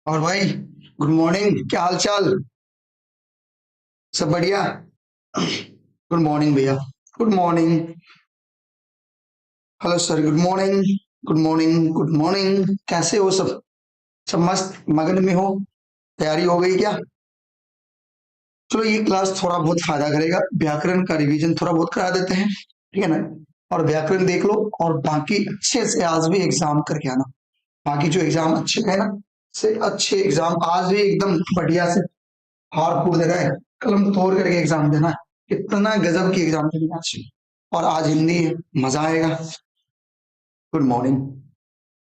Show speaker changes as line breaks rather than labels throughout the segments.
और भाई, good morning. क्या हाल चाल? सब बढ़िया। गुड मॉर्निंग भैया। Good morning. Hello sir, good morning. Good morning, good morning. कैसे हो सब? सब मस्त मगन में हो? तैयारी हो गई क्या? चलो, ये क्लास थोड़ा बहुत फायदा करेगा। व्याकरण का रिवीजन थोड़ा बहुत करा देते हैं, ठीक है ना? और व्याकरण देख लो, और बाकी अच्छे से आज भी एग्जाम करके आना। बाकी जो एग्जाम अच्छे है ना, से अच्छे एग्जाम आज भी एकदम बढ़िया से हार फूट देना है, कलम तोड़ करके एग्जाम देना है। इतना गजब की एग्जाम देनी आज। और आज हिंदी है, मजा आएगा। Good morning.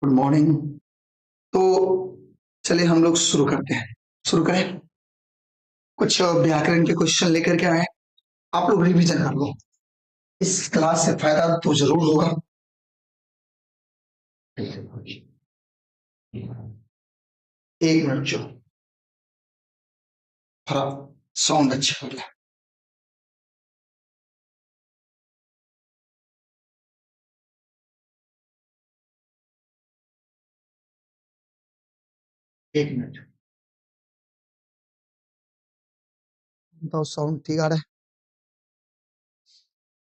Good morning. तो चलिए हम लोग शुरू करते हैं। शुरू करें। कुछ व्याकरण के क्वेश्चन लेकर के आए, आप लोग रिवीजन कर लो। इस क्लास से फायदा तो जरूर होगा। एक मिनट जो थोड़ा साउंड अच्छा हो गया। एक मिनट, बताओ साउंड ठीक आ रहा है?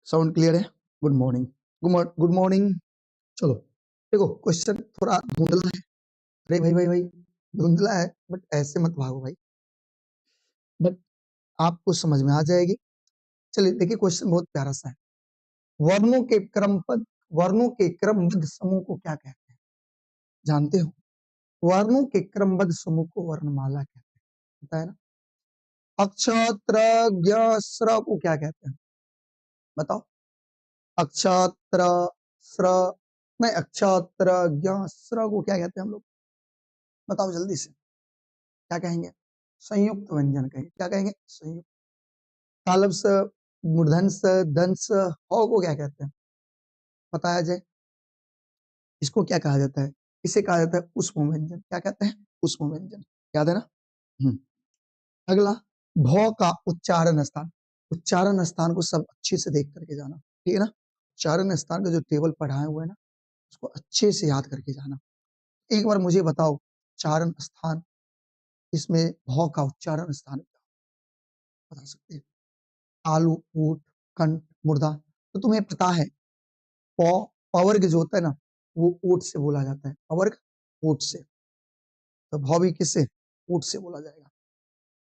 साउंड क्लियर है? Good morning. Good morning. चलो देखो, क्वेश्चन थोड़ा धुंधला है। अरे भाई भाई भाई, धुंधला है बट ऐसे मत भागो भाई, बट आपको समझ में आ जाएगी। चलिए देखिए, क्वेश्चन बहुत प्यारा सा है। वर्णों के क्रमबद्ध वर्णों के क्रमबद्ध समूह को क्या कहते हैं? जानते हो? वर्णों के क्रमबद्ध समूह को वर्णमाला कहते हैं, पता है ना? अक्षत्र ज्ञ स्र को क्या कहते हैं? बताओ। अक्षत्र स्र, नहीं, अक्षत्र ज्ञ स्र को क्या कहते हैं हम लोग? बताओ जल्दी से, क्या कहेंगे? संयुक्त व्यंजन कहेंगे। क्या कहेंगे? संयुक्त। तालब स, मूर्धन स, दंस, हौ को क्या कहते हैं? बताया जाए। इसको क्या कहा जाता है? इसे कहा जाता है उष्म व्यंजन। क्या कहते हैं? उष्म व्यंजन। याद है ना? अगला, भौ का उच्चारण स्थान। उच्चारण स्थान को सब अच्छे से देख करके जाना, ठीक है ना? उच्चारण स्थान का जो टेबल पढ़ाए हुए हैं ना, उसको अच्छे से याद करके जाना। एक बार मुझे बताओ, उच्चारण स्थान, इसमें भौ का उच्चारण स्थान क्या बता सकते हैं? आलू, ऊट, कंठ, मुर्दा। तो तुम्हें पता है, पौ पवर्ग जो होता है ना, वो ऊट से बोला जाता है। पवर्ग ऊट से, तो भौ भी किससे? ऊट से बोला जाएगा,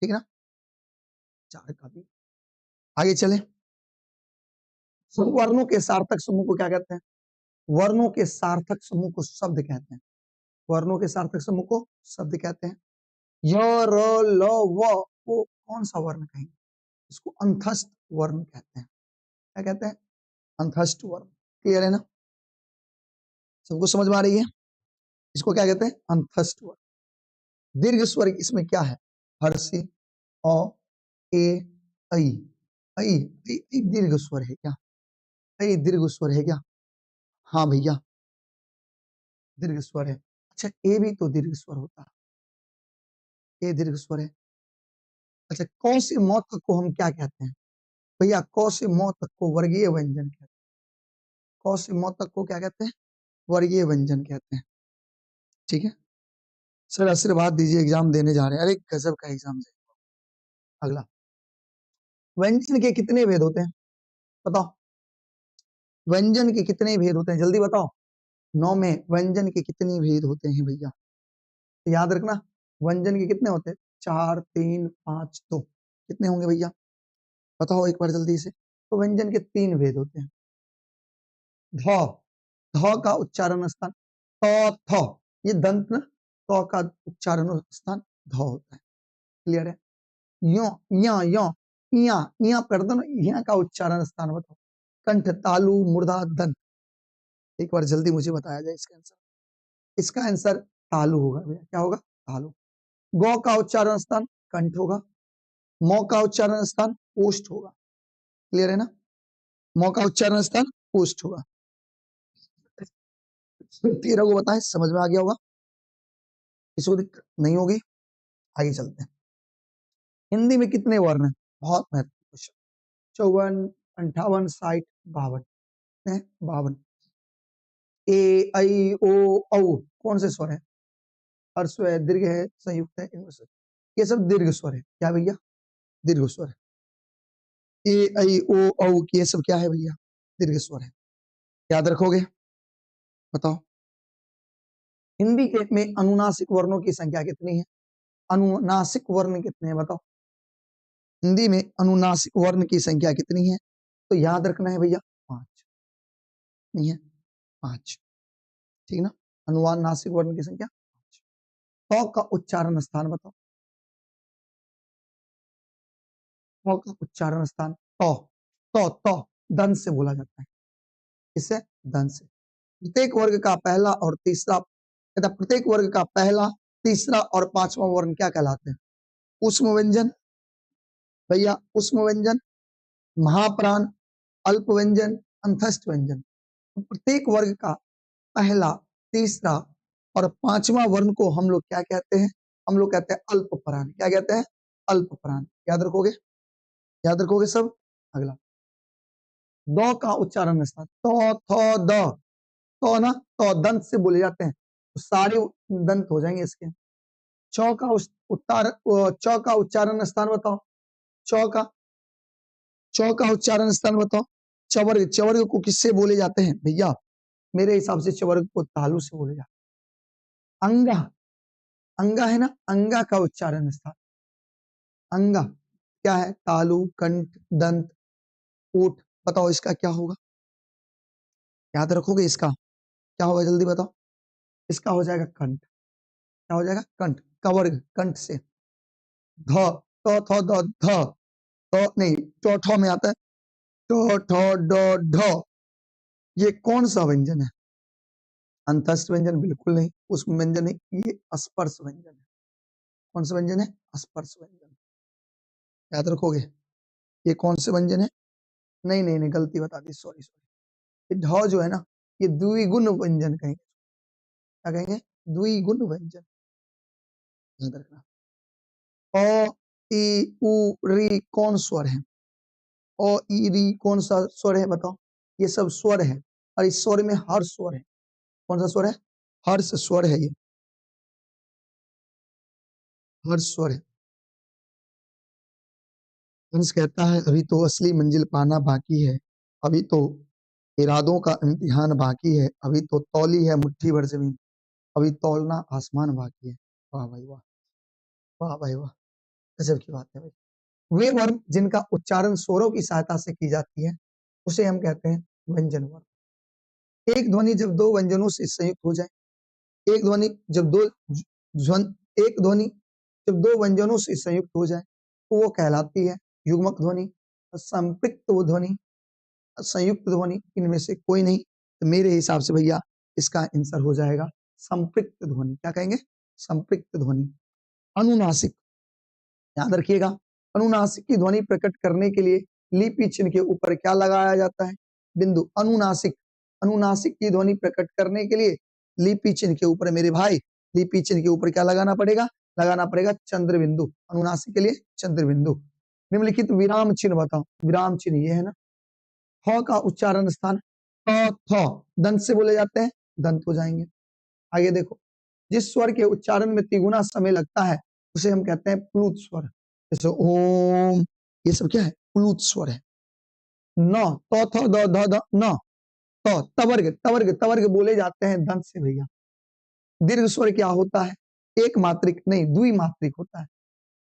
ठीक है ना? चार का भी। आगे चले। वर्णों के सार्थक समूह को क्या कहते हैं? वर्णों के सार्थक समूह को शब्द कहते हैं। वर्णों के सार्थक समूह को शब्द कहते हैं। य, र, ल, व को कौन सा वर्ण कहेंगे? इसको अंतस्थ वर्ण कहते हैं। क्या कहते हैं? अंतस्थ वर्ण। क्लियर है ना? सबको समझ में आ रही है? इसको क्या कहते हैं? अंतस्थ वर्ण। दीर्घ स्वर इसमें क्या है? हर्षि, अ, ए, ऐ। ऐ दीर्घ स्वर है क्या? ऐ दीर्घ स्वर है क्या? हाँ भैया, दीर्घ स्वर है। अच्छा, ए भी तो दीर्घ स्वर होता है। ए दीर्घ स्वर है। अच्छा, कौन सी मौत को हम क्या कहते हैं? भैया, कौ से मौ तक को वर्गीय व्यंजन कहते हैं। कौ से मौ तक को क्या कहते हैं? वर्गीय व्यंजन कहते हैं, ठीक है? सर आशीर्वाद दीजिए, एग्जाम देने जा रहे हैं। अरे गजब का एग्जाम है। अगला, व्यंजन के कितने भेद होते हैं? बताओ, व्यंजन के कितने भेद होते हैं? जल्दी बताओ। 9 में व्यंजन के कितने भेद होते हैं भैया? तो याद रखना, व्यंजन के कितने होते हैं? 4, 3, 5, 2। कितने होंगे भैया? बताओ एक बार जल्दी से। तो व्यंजन के 3 भेद होते हैं। ध, ध का उच्चारण स्थान, त, थ, ये दंत ना, त का उच्चारण स्थान ध होता है। क्लियर है? यो, या, यो, इया, इया कर दो ना, इया का उच्चारण स्थान बताओ। कंठ, तालु, मुर्दा, दंत। एक बार जल्दी मुझे बताया जाए इसका आंसर। इसका आंसर तालु होगा भैया। क्या होगा? तालु। गौ का उच्चारण स्थान कंठ होगा। मौ का उच्चारण स्थान ओष्ठ होगा। क्लियर है ना? मौ का उच्चारण स्थान ओष्ठ होगा। 13 को बताएं, समझ में आ गया होगा? इसको दिक्कत नहीं होगी। आगे चलते हैं। हिंदी में कितने वर्ण हैं? बहुत महत्वपूर्ण क्वेश्चन। 54, 58, 60, 52 है। 52। ए ऐ ओ औ कौन से स्वर है? ह्रस्व है, दीर्घ है, संयुक्त है, इनमें से ये सब दीर्घ स्वर है। क्या भैया? दीर्घ स्वर है। ए ऐ ओ औ ये सब क्या है भैया? दीर्घ स्वर है। याद रखोगे? बताओ। हिंदी के में अनुनासिक वर्णों की संख्या कितनी है? अनुनासिक वर्ण कितने हैं बताओ? हिंदी में अनुनासिक वर्ण की संख्या कितनी है? तो याद रखना है भैया 5 नहीं है, 5। ठीक ना? अनुनासिक वर्ण की संख्या 5। तो का उच्चारण स्थान बताओ। तो का उच्चारण स्थान तो दंत से बोला जाता है। इससे दंत से। प्रत्येक वर्ग का पहला और तीसरा तथा प्रत्येक वर्ग का पहला, तीसरा और पांचवा वर्ण क्या कहलाते हैं? उष्म व्यंजन भैया, उष्म व्यंजन, महाप्राण, अल्प व्यंजन, अंतस्थ व्यंजन। प्रत्येक वर्ग का पहला, तीसरा और पांचवा वर्ण को हम लोग क्या कहते हैं? हम लोग कहते हैं अल्प प्राण। क्या कहते हैं? अल्प प्राण। याद रखोगे? याद रखोगे सब? अगला दो का उच्चारण स्थान तो द तो ना तो दंत से बोले जाते हैं, तो सारे दंत हो जाएंगे इसके। चौ का चौ का उच्चारण स्थान बताओ। चौ का चौ का उच्चारण स्थान बताओ। चवर्ग, चवर्ग को किससे बोले जाते हैं भैया? मेरे हिसाब से चवर्ग को तालु से बोले जाते हैं। अंगा, अंगा है ना, अंगा का उच्चारण स्थान। अंगा क्या है? तालु, कंठ, दंत, ओठ। बताओ इसका क्या होगा? याद रखोगे इसका क्या होगा? जल्दी बताओ। इसका हो जाएगा कंठ। क्या हो जाएगा? कंठ। कवर्ग, कंठ से। ध तो थ द ध तो नहीं, चौथा में आता है तो ठ ड ढ। ये कौन सा व्यंजन है? अंतस्थ व्यंजन? बिल्कुल नहीं। उस व्यंजन है, ये स्पर्श व्यंजन है। कौन सा व्यंजन है? स्पर्श व्यंजन। याद रखोगे? ये कौन से व्यंजन है? नहीं नहीं नहीं, गलती बता दी, सॉरी सॉरी। ढ जो है ना, ये द्विगुण व्यंजन कहेंगे। क्या कहेंगे? द्विगुण व्यंजन। याद रखना। अ ई उ री कौन स्वर है? अ ई री कौन सा स्वर है बताओ? ये सब स्वर है, और इस स्वर में हर स्वर है। कौन सा स्वर है? हर्ष स्वर है। ये हर्ष स्वर है। हंस कहता है अभी तो असली मंजिल पाना बाकी है, अभी तो इरादों का इम्तिहान बाकी है, अभी तो तौली है मुट्ठी भर जमीन, अभी तौलना आसमान बाकी है। वाह भाई वाह, वाह भाई वाह, गजब की बात है भाई। वे वर्ण जिनका उच्चारण स्वरों की सहायता से की जाती है उसे हम कहते हैं व्यंजन वर्ण। एक ध्वनि जब दो व्यंजनों से संयुक्त हो जाए, एक ध्वनि जब दो एक ध्वनि जब दो व्यंजनों से संयुक्त हो जाए तो वो कहलाती है युग्मक ध्वनि, संपृक्त ध्वनि, संयुक्त ध्वनि। इनमें से कोई नहीं। तो मेरे हिसाब से भैया इसका आंसर हो जाएगा संपृक्त ध्वनि। क्या कहेंगे? संपृक्त ध्वनि। अनुनासिक, याद रखिएगा, अनुनासिक की ध्वनि प्रकट करने के लिए लिपि चिन्ह के ऊपर क्या लगाया जाता है? बिंदु। अनुनासिक, अनुनासिक की ध्वनि प्रकट करने के लिए लिपि चिन्ह के ऊपर मेरे भाई, लिपि चिन्ह के ऊपर क्या लगाना पड़ेगा? लगाना पड़ेगा चंद्र बिंदु। अनुनासिक के लिए चंद्र बिंदु। निम्नलिखित विराम चिन्ह बताओ। विराम चिन्ह ये है ना। थ का उच्चारण स्थान थ, दंत से बोले जाते हैं, दंत हो जाएंगे। आगे देखो, जिस स्वर के उच्चारण में तिगुना समय लगता है उसे हम कहते हैं प्लुत स्वर। जैसे ओम, ये सब क्या है? प्लुत स्वर है। न तो थ द ध द न तो तवर्ग, तवर्ग, तवर्ग बोले जाते हैं दंत से भैया। दीर्घ स्वर क्या होता है? एक मात्रिक नहीं, द्विमात्रिक होता है।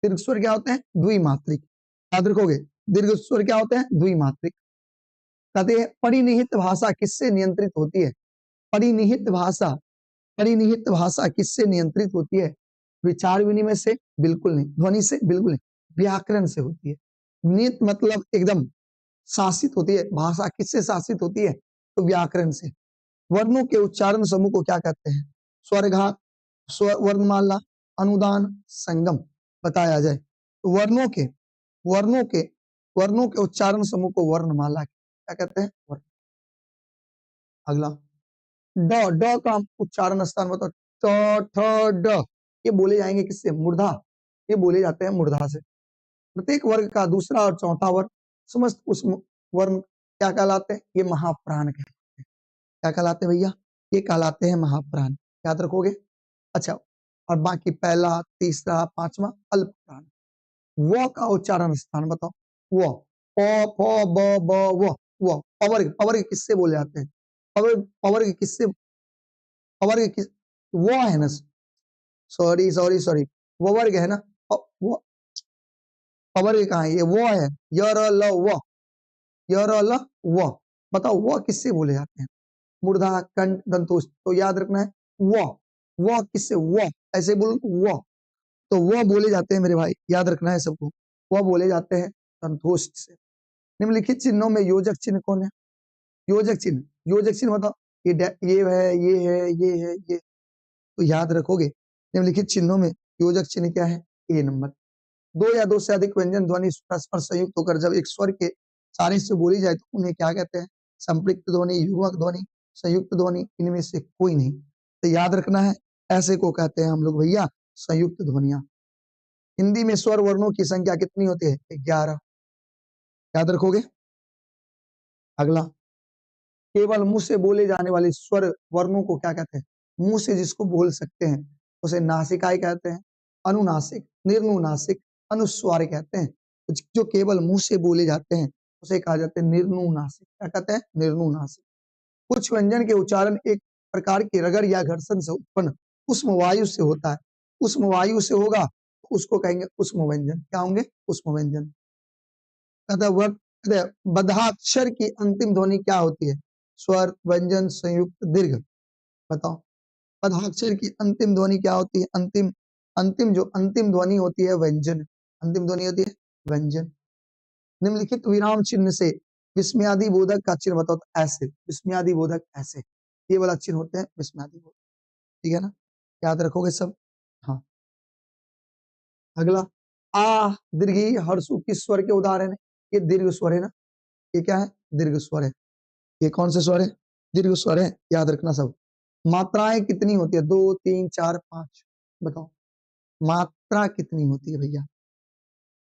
दीर्घ स्वर क्या होते हैं? द्विमात्रिक। याद रखोगे? दीर्घ स्वर क्या होते हैं? द्विमात्रिक। कहते हैं परिनिहित भाषा किससे नियंत्रित होती है? परिनिहित भाषा, परिनिहित भाषा किससे नियंत्रित होती है? विचार विनिमय से? बिल्कुल नहीं। ध्वनि से? बिल्कुल नहीं। व्याकरण से होती है। नियत मतलब एकदम शासित होती है। भाषा किससे शासित होती है? तो व्याकरण से। वर्णों के उच्चारण समूह को क्या कहते हैं? स्वरघात, वर्णमाला, अनुदान, संगम बताया जाए तो वर्णों के वर्णों के वर्णों के उच्चारण समूह को वर्णमाला क्या कहते हैं? वर्ण। अगला ड, ड का उच्चारण स्थान बताओ। ट ठ ड, ये बोले जाएंगे किससे? मूर्धा। ये बोले जाते हैं मूर्धा से। प्रत्येक वर्ग का दूसरा और चौथा वर्ण समस्त उस वर्ण क्या कहलाते हैं? ये महाप्राण कहलाते हैं। क्या कहलाते हैं भैया? ये कहलाते हैं महाप्राण, याद रखोगे। अच्छा, और बाकी पहला, तीसरा, पांचवा अल्प प्राण। वो का उच्चारण स्थान बताओ। वो, प फ ब ब वो पवर्ग, पवर्ग किससे बोले जाते हैं? पवर्ग, पवर्ग किससे, पवर्ग किस, वो है ना, सॉरी सॉरी सॉरी, वो वर्ग है ना, वो पवर्ग कहाँ है? ये वो है, य र ल व, य र ल व, बताओ वो किससे बोले जाते हैं? मूर्धा, कंठ, दंतोष, तो याद रखना है वो किससे, वो ऐसे बोलो वो, तो वो बोले जाते हैं मेरे भाई, याद रखना है सबको, वो बोले जाते हैं संतोष से। निम्नलिखित चिन्हों में योजक चिन्ह कौन है? योजक चिन्ह, योजक चिन्ह बताओ। ये है, ये है, ये है, ये, तो याद रखोगे निम्नलिखित चिन्हों में योजक चिन्ह क्या है? ए नंबर। दो या दो से अधिक व्यंजन ध्वनि परस्पर संयुक्त होकर जब एक स्वर के सारे से बोली जाए तो उन्हें क्या कहते हैं? संपृक्त ध्वनि, युग्मक ध्वनि, संयुक्त ध्वनि, इनमें से कोई नहीं, तो याद रखना है ऐसे को कहते हैं हम लोग भैया संयुक्त ध्वनियां। हिंदी में स्वर वर्णों की संख्या कितनी होती है? 11, याद रखोगे। अगला, केवल मुंह से बोले जाने वाले स्वर वर्णों को क्या कहते हैं? मुंह से जिसको बोल सकते हैं उसे नासिकाएं कहते हैं, अनुनासिक, निर्नुनासिक, अनुस्वार कहते हैं। तो जो केवल मुंह से बोले जाते हैं उसे कहा जाता है निर्नुनासिक। क्या कहते हैं? निर्नुनासिक। कुछ व्यंजन के उच्चारण एक प्रकार की रगड़ या घर्षण से उत्पन्न उष्म वायु से होता है। उष्म वायु से होगा तो उसको कहेंगे उष्म व्यंजन। क्या होंगे? उष्म व्यंजन। बधाक्षर की अंतिम ध्वनि क्या होती है? स्वर, व्यंजन, संयुक्त, दीर्घ, बताओ। बधाक्षर की अंतिम ध्वनि क्या होती है? अंतिम, अंतिम जो अंतिम ध्वनि होती है व्यंजन, अंतिम ध्वनि होती है व्यंजन। निम्नलिखित विराम चिन्ह से विस्मयादि बोधक का चिन्ह बताओ। तो ऐसे, विस्मयादि बोधक ऐसे, ये वाला चिन्ह होते हैं विस्मयादि बोधक, ठीक है ना, याद रखोगे सब। हाँ, अगला, आ दीर्घी हर्षु किस स्वर के उदाहरण है? ये दीर्घ स्वर है ना, ये क्या है? दीर्घ स्वर है। ये कौन से स्वर है? दीर्घ स्वर है, याद रखना सब। मात्राएं कितनी होती है? 2, 3, 4, 5, बताओ। मात्रा कितनी होती है भैया?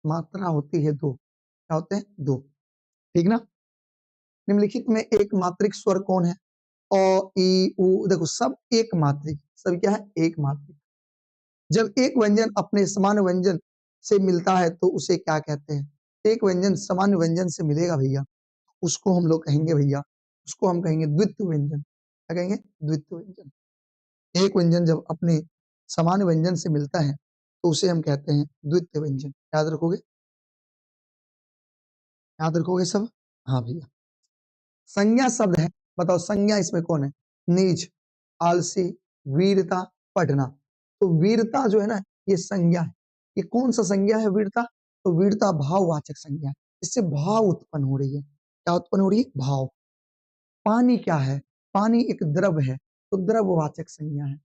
मात्रा होती है 2। क्या होते हैं? 2, ठीक ना। निम्नलिखित में एक मात्रिक स्वर कौन है? अ, ई, उ, देखो सब एक मात्रिक, सब क्या है? एक मात्रिक। जब एक व्यंजन अपने सामान्य व्यंजन से मिलता है तो उसे क्या कहते हैं? एक व्यंजन सामान्य व्यंजन से मिलेगा भैया, उसको हम लोग कहेंगे भैया, उसको हम कहेंगे द्वित्व व्यंजन। क्या कहेंगे? द्वित्व व्यंजन। एक व्यंजन जब अपने सामान्य व्यंजन से मिलता है तो उसे हम कहते हैं द्वितीय व्यंजन। याद रखोगे, याद रखोगे सब। हाँ भैया। संज्ञा शब्द है, बताओ संज्ञा इसमें कौन है? नीच, आलसी, वीरता, पढ़ना। तो वीरता जो है ना, ये संज्ञा है। ये कौन सा संज्ञा है वीरता? तो वीरता भाववाचक संज्ञा है, इससे भाव उत्पन्न हो रही है। क्या उत्पन्न हो रही है? भाव। पानी क्या है? पानी एक द्रव है, तो द्रववाचक संज्ञा है।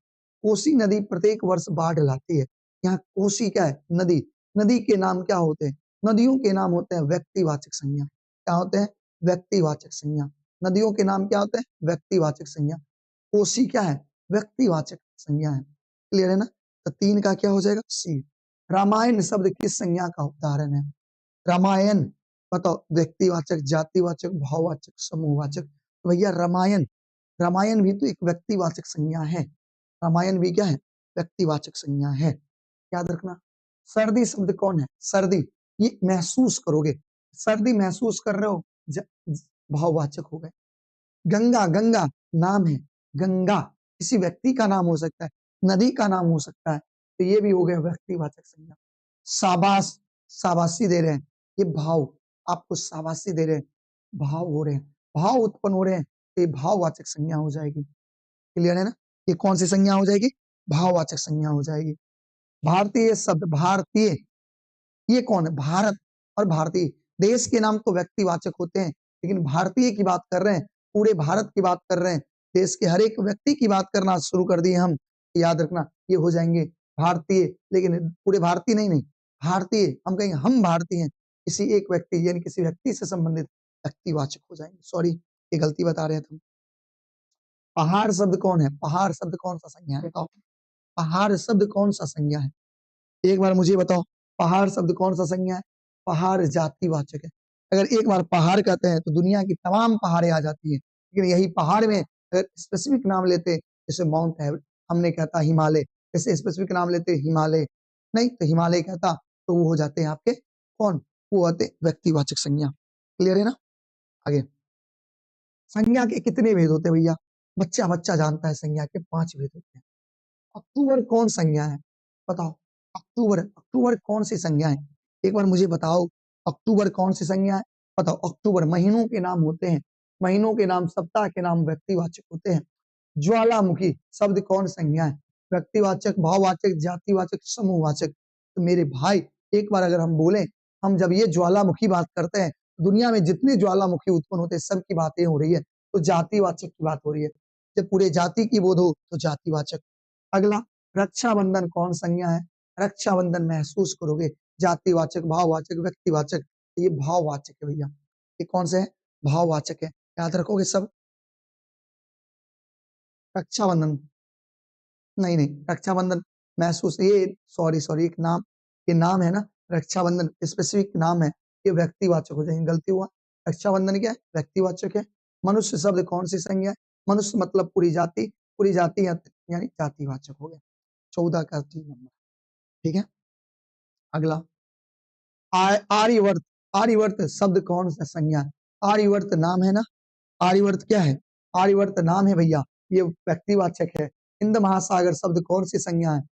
कोसी नदी प्रत्येक वर्ष बाढ़ लाती है। यहाँ कोसी क्या है? नदी। नदी के नाम क्या होते हैं? नदियों के नाम होते हैं व्यक्तिवाचक संज्ञा। क्या होते हैं? व्यक्तिवाचक संज्ञा। नदियों के नाम क्या होते हैं? व्यक्तिवाचक संज्ञा। कोसी क्या है? व्यक्तिवाचक संज्ञा है। क्लियर है ना। तो 3 का क्या हो जाएगा? सी। रामायण शब्द किस संज्ञा का उदाहरण है? रामायण, बताओ। व्यक्तिवाचक, जातिवाचक, भाववाचक, समूहवाचक। तो भैया रामायण, रामायण भी तो एक व्यक्तिवाचक संज्ञा है। रामायण भी क्या है? व्यक्तिवाचक संज्ञा है, याद रखना। सर्दी शब्द कौन है? सर्दी, ये महसूस करोगे, सर्दी महसूस कर रहे हो, भाववाचक हो गए। गंगा, गंगा नाम है, गंगा किसी व्यक्ति का नाम हो सकता है, नदी का नाम हो सकता है, तो ये भी हो गया व्यक्तिवाचक संज्ञा। शाबाश, शाबाशी दे रहे हैं, ये भाव, आपको शाबाशी दे रहे हैं, भाव हो रहे हैं, भाव उत्पन्न हो रहे हैं, तो ये भाववाचक संज्ञा हो जाएगी। क्लियर है ना। ये कौन सी संज्ञा हो जाएगी? भाववाचक संज्ञा हो जाएगी। भारतीय शब्द, भारतीय, ये कौन है? भारत और भारतीय, देश के नाम तो व्यक्तिवाचक होते हैं, लेकिन भारतीय की बात कर रहे हैं, पूरे भारत की बात कर रहे हैं, देश के हर एक व्यक्ति की बात करना शुरू कर दिए हम, याद रखना ये हो जाएंगे भारतीय। लेकिन पूरे भारतीय नहीं, नहीं भारतीय, हम कहेंगे हम भारतीय हैं, किसी एक व्यक्ति यानी किसी व्यक्ति से संबंधित व्यक्तिवाचक हो जाएंगे। सॉरी, ये गलती बता रहे थे हम। पहाड़ शब्द कौन है? पहाड़ शब्द कौन सा संज्ञा है? बताओ, पहाड़ शब्द कौन सा संज्ञा है? एक बार मुझे बताओ, पहाड़ शब्द कौन सा संज्ञा है? पहाड़ जातिवाचक है। अगर एक बार पहाड़ कहते हैं तो दुनिया की तमाम पहाड़ें आ जाती है, लेकिन यही पहाड़ में अगर स्पेसिफिक नाम लेते जैसे माउंट एवरेस्ट, हमने कहता हिमालय, जैसे स्पेसिफिक नाम लेते हिमालय, नहीं तो हिमालय कहता तो वो हो जाते हैं आपके कौन, वो होते व्यक्तिवाचक संज्ञा। क्लियर है ना? आगे, संज्ञा के कितने भेद होते हैं भैया? बच्चा बच्चा जानता है संज्ञा के 5 भेद होते हैं। अक्टूबर कौन संज्ञा है? बताओ, अक्टूबर, अक्टूबर कौन सी संज्ञा है? एक बार मुझे बताओ, अक्टूबर कौन सी संज्ञा है? बताओ, अक्टूबर महीनों के नाम होते हैं, महीनों के नाम, सप्ताह के नाम व्यक्तिवाचक होते हैं। ज्वालामुखी शब्द कौन संज्ञा है? व्यक्तिवाचक, भाववाचक, जातिवाचक, समूहवाचक। तो मेरे भाई एक बार अगर हम बोले, हम जब ये ज्वालामुखी बात करते हैं, दुनिया में जितने ज्वालामुखी उत्पन्न होते हैं सबकी बातें हो रही है, तो जातिवाचक की बात हो रही है। जब पूरे जाति की बोध हो तो जातिवाचक। अगला, रक्षाबंधन कौन संज्ञा है? रक्षाबंधन महसूस करोगे, जातिवाचक, भाववाचक, व्यक्तिवाचक, ये भाववाचक है भैया। ये कौन से है? भाववाचक है, याद रखोगे सब। रक्षाबंधन, नहीं नहीं, रक्षाबंधन महसूस, ये सॉरी एक नाम, ये नाम है ना, रक्षाबंधन स्पेसिफिक नाम है, ये व्यक्तिवाचक हो जाएंगे, गलती हुआ। रक्षाबंधन क्या है? व्यक्तिवाचक है। मनुष्य शब्द कौन सी संज्ञा है? मनुष्य मतलब पूरी जाति, पूरी जाति यानी जातिवाचक हो गया। 14 का 3 नंबर, ठीक है। अगला, आर्यवर्त, आर्यवर्त शब्द कौन सा संज्ञा है? आर्यवर्त नाम है ना, आर्यवर्त क्या है? आर्यवर्त नाम है भैया, ये व्यक्तिवाचक है। हिंद महासागर शब्द कौन सी संज्ञा है?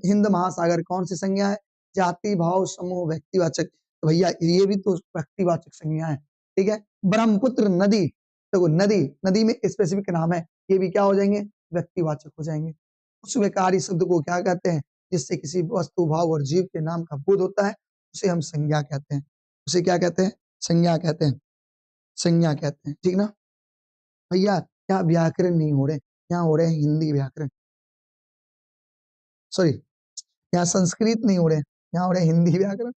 हिंद महासागर कौन सी संज्ञा है? जाति, भाव, समूह, व्यक्तिवाचक। तो भैया ये भी तो व्यक्तिवाचक संज्ञा है, ठीक है। ब्रह्मपुत्र नदी, देखो नदी, नदी में स्पेसिफिक नाम है, ये भी क्या हो जाएंगे? व्यक्तिवाचक हो जाएंगे। उस व्यकारी शब्द को क्या कहते हैं? जिससे किसी वस्तु, भाव और जीव के नाम का बोध होता है, उसे हम संज्ञा कहते हैं। उसे क्या कहते हैं? संज्ञा कहते हैं, संज्ञा कहते हैं, ठीक ना भैया। यहाँ व्याकरण नहीं हो रहे, यहाँ हो रहे हैं हिंदी व्याकरण, सॉरी, यहाँ संस्कृत नहीं हो रहे, यहाँ हो रहे हिंदी व्याकरण।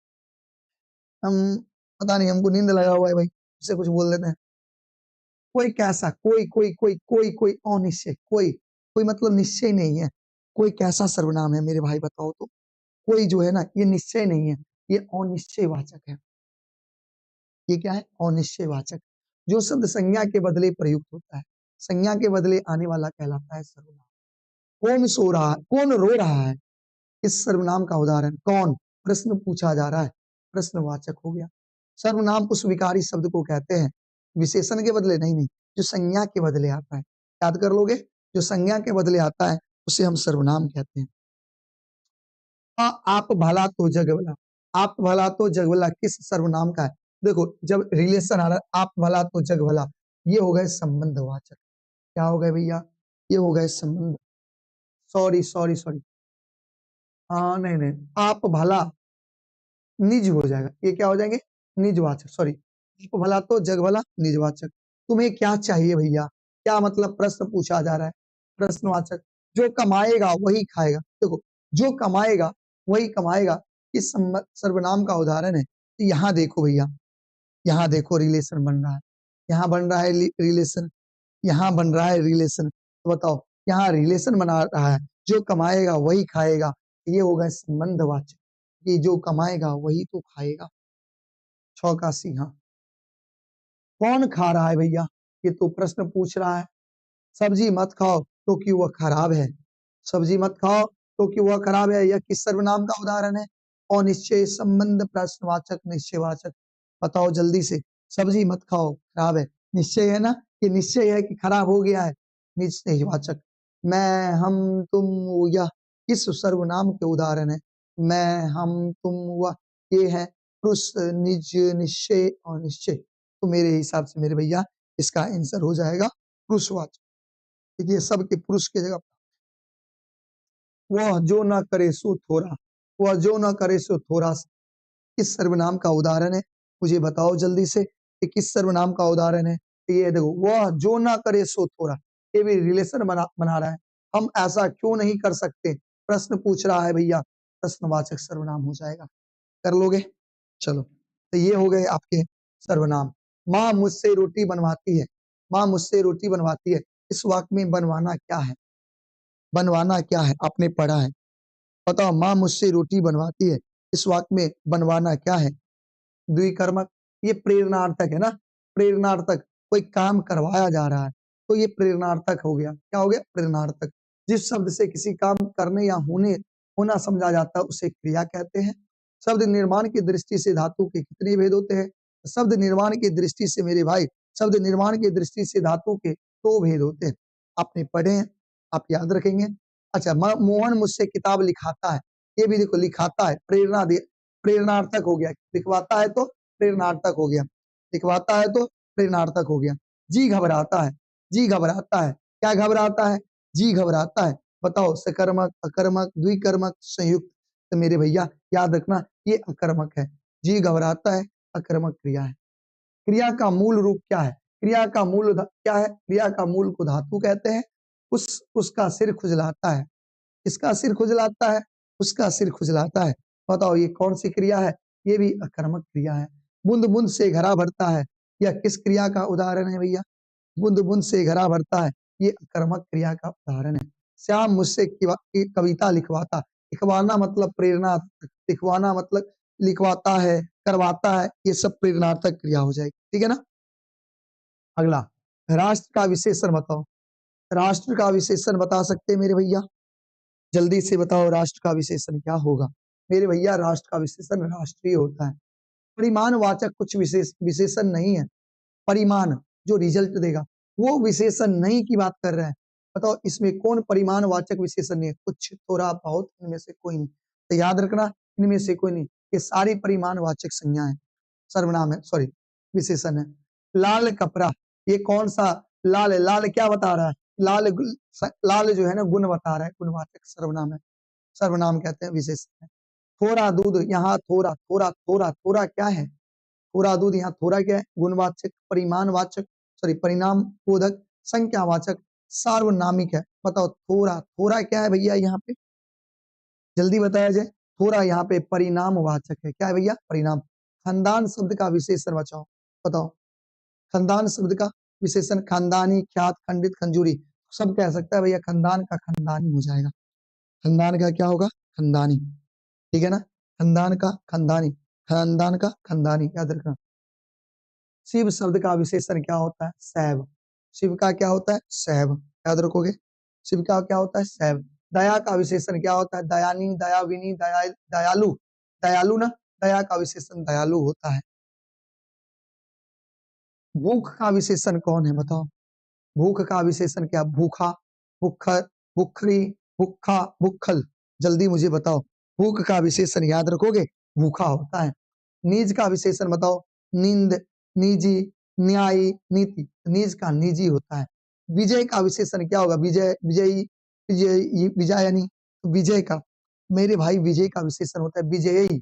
हम पता नहीं, हमको नींद लगा हुआ है भाई, उससे कुछ बोल देते हैं। कोई कैसा, कोई कोई कोई कोई कोई अनिश्चय, कोई कोई मतलब निश्चय नहीं है। कोई कैसा सर्वनाम है मेरे भाई बताओ तो? कोई जो है ना, ये निश्चय नहीं है, ये अनिश्चयवाचक है। ये क्या है? अनिश्चयवाचक। जो शब्द संज्ञा के बदले प्रयुक्त होता है, संज्ञा के बदले आने वाला कहलाता है सर्वनाम। कौन सो रहा है, कौन रो रहा है, इस सर्वनाम का उदाहरण कौन? प्रश्न पूछा जा रहा है, प्रश्नवाचक हो गया। सर्वनाम उस विकारी शब्द को कहते हैं, विशेषण के बदले नहीं, जो संज्ञा के बदले आता है। याद कर लोगे, जो संज्ञा के बदले आता है उसे हम सर्वनाम कहते हैं। आप भला तो जग भला, आप भला तो जग भला किस सर्वनाम का है? देखो जब रिलेशन आ रहा है, आप भला तो जग भला, ये हो गए संबंधवाचक। क्या हो गए भैया? ये हो गए संबंध, सॉरी सॉरी सॉरी, हाँ नहीं नहीं, आप भला निज हो जाएगा, ये क्या हो जाएंगे? निजवाचक, सॉरी। आप भला तो जग भला निजवाचक। तुम्हें क्या चाहिए भैया? क्या मतलब प्रश्न पूछा जा रहा है, प्रश्नवाचक। जो कमाएगा वही खाएगा, देखो जो कमाएगा वही कमाएगा, इस सर्वनाम का उदाहरण है। यहाँ देखो भैया, यहाँ देखो रिलेशन बन रहा है, यहाँ बन रहा है रिलेशन, यहाँ बन रहा है रिलेशन। तो बताओ, यहाँ रिलेशन बना रहा है, जो कमाएगा वही खाएगा, ये होगा संबंधवाचक, कि जो कमाएगा वही तो खाएगा। 6 का सी, हाँ। कौन खा रहा है भैया? ये तो प्रश्न पूछ रहा है। सब्जी मत खाओ तो कि वह खराब है, सब्जी मत खाओ तो कि वह खराब है, यह किस सर्वनाम का उदाहरण है? अनिश्चय, संबंध, प्रश्नवाचक, निश्चयवाचक। बताओ जल्दी से, सब्जी मत खाओ खराब है, निश्चय है ना, कि निश्चय है कि खराब हो गया है? निश्चयवाचक। मैं, हम, तुम, यह किस सर्वनाम के उदाहरण है? मैं, हम, तुम, वह, ये है पुरुष, निज, निश्चय और निश्चय। तो मेरे हिसाब से मेरे भैया इसका आंसर हो जाएगा पुरुषवाचक। देखिए सबके पुरुष की जगह, वह जो ना करे सो थोड़ा, वह जो ना करे सो थोड़ा, किस सर्वनाम का उदाहरण है? मुझे बताओ जल्दी से, कि किस सर्वनाम का उदाहरण है? ये देखो, वह जो ना करे सो थोड़ा, ये भी रिलेशन बना रहा है। हम ऐसा क्यों नहीं कर सकते, प्रश्न पूछ रहा है भैया, प्रश्नवाचक सर्वनाम हो जाएगा। कर लोगे? चलो, तो ये हो गए आपके सर्वनाम। माँ मुझसे रोटी बनवाती है, माँ मुझसे रोटी बनवाती है, इस वाक्य में बनवाना क्या है? बनवाना क्या है? आपने पढ़ा है, बताओ। माँ मुझसे रोटी बनवाती है, इस वाक्य में बनवाना क्या है? द्विकर्मक, ये प्रेरणार्थक है ना, प्रेरणार्थक, कोई काम करवाया जा रहा है, तो ये प्रेरणार्थक हो गया। क्या हो गया? प्रेरणार्थक। जिस शब्द से किसी काम करने या होना समझा जाता है उसे क्रिया कहते हैं। शब्द निर्माण की दृष्टि से धातु के कितने भेद होते हैं? शब्द निर्माण की दृष्टि से मेरे भाई, शब्द निर्माण की दृष्टि से धातु के 2 भेद होते हैं। आपने पढ़े हैं, आप याद रखेंगे। अच्छा, मोहन मुझसे किताब लिखाता है, ये भी देखो लिखाता है, प्रेरणार्थक हो गया। लिखवाता है तो प्रेरणार्थक हो गया, लिखवाता है तो प्रेरणार्थक हो गया। जी घबराता है, जी घबराता है, क्या घबराता है? जी घबराता है। बताओ, सकर्मक, अकर्मक, द्विकर्मक, संयुक्त? तो मेरे भैया याद रखना, ये अकर्मक है। जी घबराता है, अकर्मक क्रिया है। क्रिया का मूल रूप क्या है? क्रिया का मूल क्या है? क्रिया का मूल को धातु कहते हैं। उसका सिर खुजलाता है। किसका सिर खुजलाता है? उसका सिर खुजलाता है। बताओ ये कौन सी क्रिया है? ये भी अकर्मक क्रिया है। बूंद बूंद से घड़ा भरता है, यह किस क्रिया का उदाहरण है भैया? बूंद बूंद से घड़ा भरता है, ये अकर्मक क्रिया का उदाहरण है। श्याम मुझसे कविता लिखवाता। लिखवाना मतलब प्रेरणा, लिखवाना मतलब लिखवाता है, करवाता है, ये सब प्रेरणार्थक क्रिया हो जाएगी। ठीक है ना? अगला, राष्ट्र का विशेषण बताओ। राष्ट्र का विशेषण बता सकते हैं मेरे भैया? जल्दी से बताओ, राष्ट्र का विशेषण क्या होगा? मेरे भैया राष्ट्र का विशेषण राष्ट्रीय होता है। परिमाणवाचक कुछ विशेषण नहीं है। परिमाण जो रिजल्ट देगा, वो विशेषण नहीं की बात कर रहे हैं। बताओ इसमें कौन परिमाणवाचक विशेषण नहीं है? कुछ, थोड़ा, बहुत, इनमें से कोई नहीं। तो याद रखना, इनमें से कोई नहीं। ये सारी परिमाणवाचक संज्ञा है, सर्वनाम है, सॉरी विशेषण है। लाल कपड़ा, ये कौन सा लाल है? लाल क्या बता रहा है? लाल जो है ना, गुण बता रहा है, गुणवाचक सर्वनाम है, सर्वनाम कहते हैं, विशेषण है। थोड़ा दूध, यहाँ थोड़ा, थोड़ा, थोड़ा, थोड़ा क्या है? थोड़ा दूध, यहाँ थोड़ा क्या है? गुणवाचक, परिमाणवाचक, सॉरी परिणाम बोधक, संख्यावाचक, सार्वनामिक है। बताओ थोड़ा, थोड़ा क्या है भैया यहाँ पे? जल्दी बताया जाए। थोड़ा यहाँ पे परिणामवाचक है। क्या है भैया? परिणाम। खानदान शब्द का विशेषण बताओ। खानदान शब्द का विशेषण खानदानी, ख्यात, खंडित, खंजूरी, सब कह सकता है भैया। खानदान का खानदानी हो जाएगा। खानदान का क्या होगा? खानदानी। ठीक है ना? खानदान का खानदानी, खानदान का खानदानी, याद रखना। शिव शब्द का विशेषण क्या होता है? शैव। शिव का क्या होता है? शैव, याद रखोगे। शिव का क्या होता है? शैव। दया का विशेषण क्या होता है? दयानी, दयाविनी, दयालु। दयालु ना, दया का विशेषण दयालु होता है। भूख का विशेषण कौन है? बताओ। भूख का विशेषण क्या? भूखा, भुक्खर, भुखरी, भुक्खा, भुक्खल। जल्दी मुझे बताओ, भूख का विशेषण याद रखोगे, भूखा होता है। नीज का विशेषण बताओ। नींद, निजी, न्यायी, नीति। नीज का निजी होता है। विजय का विशेषण क्या होगा? विजय, विजयी, विजयी, विजयानी। विजय का, मेरे भाई विजय का विशेषण होता है विजयी।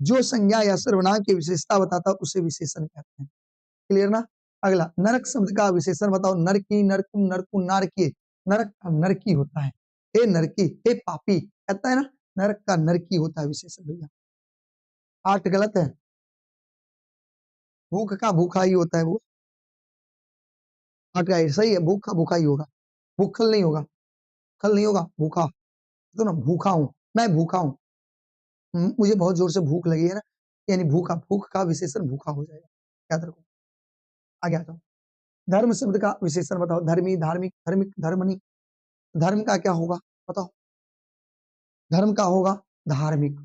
जो संज्ञा या सर्वनाम की विशेषता बताता है उसे विशेषण कहते हैं। क्लियर ना? अगला, नरक शब्द का विशेषण बताओ। नरकी, नरकुम, नरकु, नारकीय। नरक का नरकी होता है। हे नरकी, हे पापी, कहता है ना, नरक का नरकी होता है विशेषण भैया। 8 गलत है। भूख का भूखा ही होता है वो। 8 का सही है, भूख का भूखा ही होगा, भूखल नहीं होगा, खल नहीं होगा, भूखा। तो ना, भूखा हूं, मैं भूखा हूं, मुझे बहुत जोर से भूख लगी है ना, यानी भूखा, भूख का विशेषण भूखा हो जाएगा, याद रखो। आगे आ जाओ। धर्म शब्द का विशेषण बताओ। धर्मी, धार्मिक, धर्मिक, धर्मनी। धर्म का क्या होगा? बताओ। धर्म का होगा धार्मिक।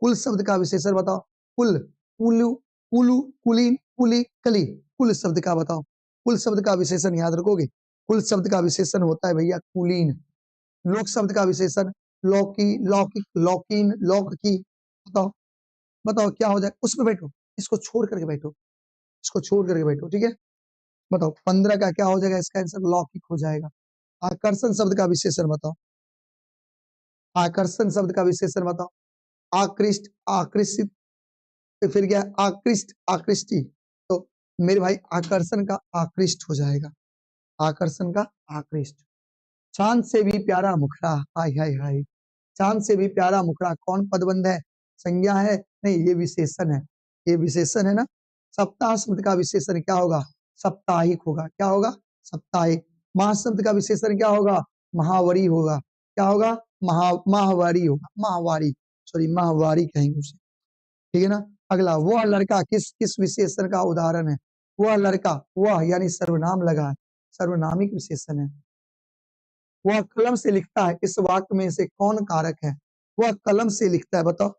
कुल शब्द का विशेषण बताओ। कुल, कुलु, कुलु, कुलीन, कुली, कली। कुल शब्द का बताओ। कुल शब्द का विशेषण याद रखोगे। कुल शब्द का विशेषण होता है भैया कुलीन। लोक शब्द का विशेषण लौकी, लौकिक, लौकीन, लौक की। बताओ, बताओ क्या हो जाए? उसमें बैठो, इसको छोड़ करके बैठो, इसको छोड़ करके बैठो, ठीक है? बताओ 15 का क्या हो जाएगा? इसका आंसर लौकिक हो जाएगा। आकर्षण शब्द का विशेषण बताओ। आकर्षण शब्द का विशेषण बताओ। आकृष्ट, आकर्षित, तो फिर क्या? आकृष्ट, आकृष्टि। तो मेरे भाई आकर्षण का आकृष्ट हो जाएगा। आकर्षण का आकृष्ट। चांद से भी प्यारा मुखड़ा, हाय हाय हाय। चांद से भी प्यारा मुखड़ा कौन पदबंध है? संज्ञा है? नहीं, ये विशेषण है, ये विशेषण है ना। सप्ताह शब्द का विशेषण क्या होगा? साप्ताहिक होगा। क्या होगा? साप्ताहिक। माह शब्द का विशेषण क्या होगा? महावरी होगा। क्या होगा? माहवारी होगा, माहवारी, सॉरी माहवारी कहेंगे उसे। ठीक है ना? अगला, वह लड़का किस किस विशेषण का उदाहरण है? वह लड़का, वह यानी सर्वनाम लगा है, सर्वनामिक विशेषण है। वह कलम से लिखता है, इस वाक्य में से कौन कारक है? वह कलम से लिखता है, बताओ।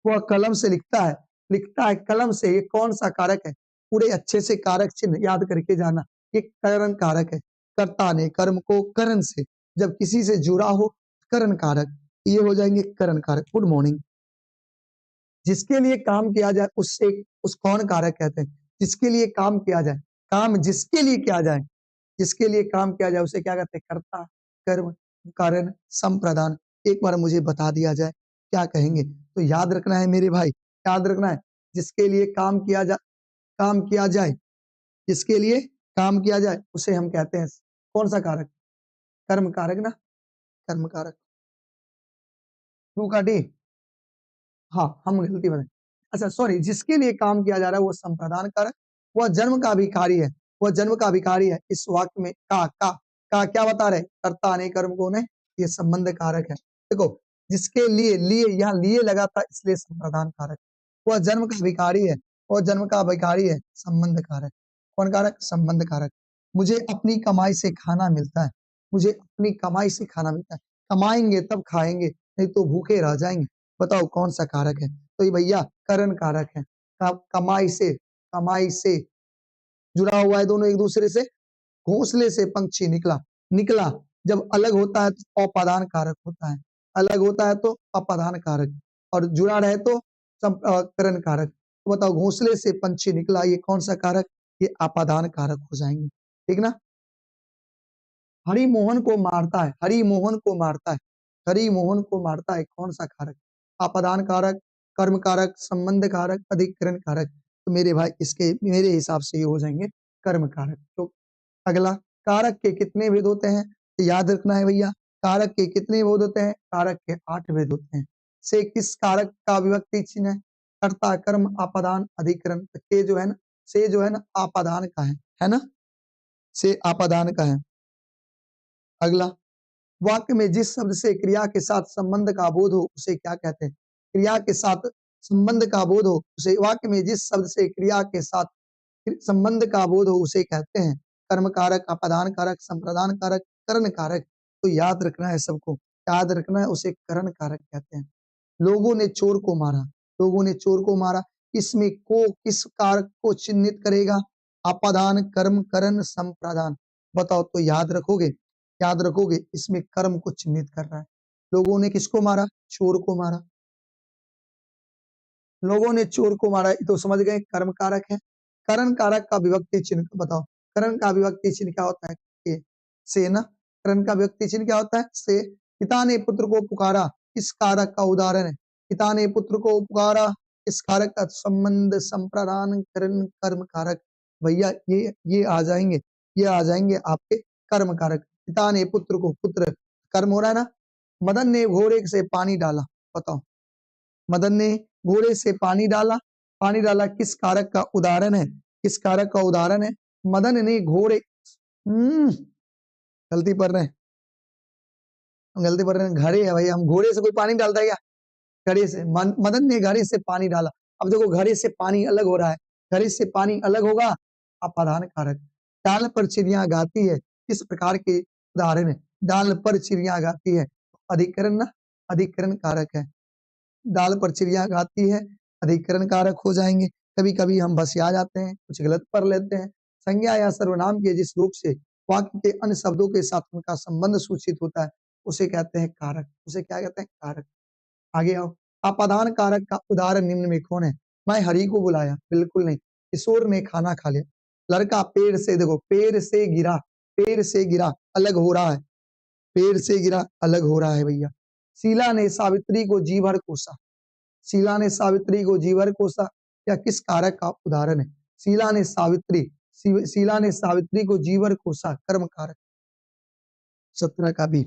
वह कलम से लिखता है कलम से, ये कौन सा कारक है? पूरे अच्छे से कारक चिन्ह याद करके जाना। ये करण कारक है। कर्ता ने कर्म को करण से, जब किसी से जुड़ा हो, करण कारक, ये हो जाएंगे करण कारक। Good morning. जिसके लिए काम किया जाए उससे, उस कौन कारक कहते हैं? जिसके लिए काम किया जाए, काम जिसके लिए किया जाए, जिसके लिए काम किया जाए उसे क्या कहते हैं? कर्ता, कर्म, कारण, संप्रदान। एक बार मुझे बता दिया जाए क्या कहेंगे? तो याद रखना है मेरे भाई, याद रखना है। जिसके लिए काम किया जाए, जिसके लिए काम किया जाए उसे हम कहते हैं कौन सा कारक? कर्म कारक ना, कर्म कारक। टू का डी, हाँ हम गलती बने। अच्छा सॉरी, जिसके लिए काम किया जा रहा है वो संप्रदान कारक, वह जन्म का भिखारी है, वह जन्म का भिखारी है। इस वाक्य में का क्या बता रहे? कर्ता ने कर्म को ने, ये संबंध कारक है। देखो, जिसके लिए, यहाँ लिए लगा था इसलिए संप्रदान कारक। वह जन्म का भिखारी है, वह जन्म का भिखारी है, संबंध कारक। कौन कारक? संबंध कारक। मुझे अपनी कमाई से खाना मिलता है, मुझे अपनी कमाई से खाना मिलता है। कमाएंगे तब खाएंगे, नहीं तो भूखे रह जाएंगे। बताओ कौन सा कारक है? तो ये भैया करण कारक है। कमाई से जुड़ा हुआ है दोनों एक दूसरे से। घोंसले से पंछी निकला, निकला जब अलग होता है तो अपादान कारक होता है, अलग होता है तो अपादान कारक, और जुड़ा रहे तो करण कारक। तो बताओ, घोंसले से पंछी निकला, ये कौन सा कारक? ये अपादान कारक हो जाएंगे, ठीक ना। हरिमोहन को मारता है, हरिमोहन को मारता है, हरिमोहन को मारता है, कौन सा कारक? अपादान कारक, कर्म कारक, संबंध कारक, अधिकरण कारक। तो मेरे भाई इसके मेरे हिसाब से ये हो जाएंगे कर्म कारक। तो अगला, कारक के कितने भेद होते हैं? तो याद रखना है भैया, कारक के कितने भेद होते हैं? कारक के 8 भेद होते हैं। से किस कारक का विभक्ति चिन्ह है? कर्ता, कर्म, अपादान, अधिकरण। से जो है ना, से जो है ना अपादान का है ना, से अपादान का है। अगला, वाक्य में जिस शब्द से क्रिया के साथ संबंध का बोध हो उसे क्या कहते हैं? क्रिया के साथ संबंध का बोध हो उसे, वाक्य में जिस शब्द से क्रिया के साथ संबंध का बोध हो उसे कहते हैं कर्म कारक, अपादान कारक, संप्रदान कारक, करण कारक। तो याद रखना है सबको, याद रखना है, उसे करण कारक कहते हैं। लोगों ने चोर को मारा, लोगों ने चोर को मारा, इसमें को किस कारक को चिन्हित करेगा? अपादान, कर्म, करण, संप्रदान। बताओ तो याद रखोगे, याद रखोगे, इसमें कर्म को चिन्हित कर रहा है। लोगों ने किसको मारा? चोर को मारा। लोगों ने चोर को मारा, तो समझ गए कर्म कारक है। करण कारक का विभक्ति चिन्ह बताओ, करण का विभक्ति चिन्ह क्या होता है? से ना, करण का विभक्ति चिन्ह क्या होता है? से। पिता ने पुत्र को पुकारा, इस कारक का उदाहरण है। पिता ने पुत्र को पुकारा, इस कारक का संबंध, संप्रदान, करण, कर्म कारक। भैया ये आ जाएंगे, ये आ जाएंगे आपके कर्म कारक। पिता ने पुत्र को, पुत्र कर्म हो रहा है ना। मदन ने घोड़े से पानी डाला, बताओ, मदन ने घोड़े से पानी डाला, पानी डाला किस कारक का उदाहरण है? किस कारक का उदाहरण है? मदन ने घोड़े, गलती पढ़ रहे हैं, गलती पढ़ रहे हैं, घड़े है भैया, हम घोड़े से कोई पानी डालता है क्या? घड़े से, मदन ने घड़े से पानी डाला। अब देखो, घड़े से पानी अलग हो रहा है, घड़े से पानी अलग होगा, अपादान कारक। डाल पर चिड़िया गाती है, किस प्रकार के उदाहरण है? डाल पर चिड़िया गाती है, अधिकरण ना, अधिकरण कारक है। डाल पर चिड़िया गाती है, अधिकरण कारक हो जाएंगे। कभी कभी हम बस आ जाते हैं, कुछ गलत पढ़ लेते हैं। संज्ञा या सर्वनाम के जिस रूप से वाक्य के अन्य शब्दों के साथ उनका संबंध सूचित होता है उसे कहते हैं कारक, उसे क्या कहते हैं? कारक। आगे आओ, अपादान कारक का उदाहरण निम्न में कौन है? मैं हरि को बुलाया, बिल्कुल नहीं। किशोर ने खाना खा लिया। लड़का पेड़ से, देखो पेड़ से गिरा, पेड़ से गिरा, अलग हो रहा है, पेड़ से गिरा अलग हो रहा है भैया। शीला ने सावित्री को जी भर कोसा, शीला ने सावित्री को जी भर कोसा, या किस कारक का उदाहरण है? शीला ने सावित्री को जी भर कोसा, कर्म कारक। 17 का भी,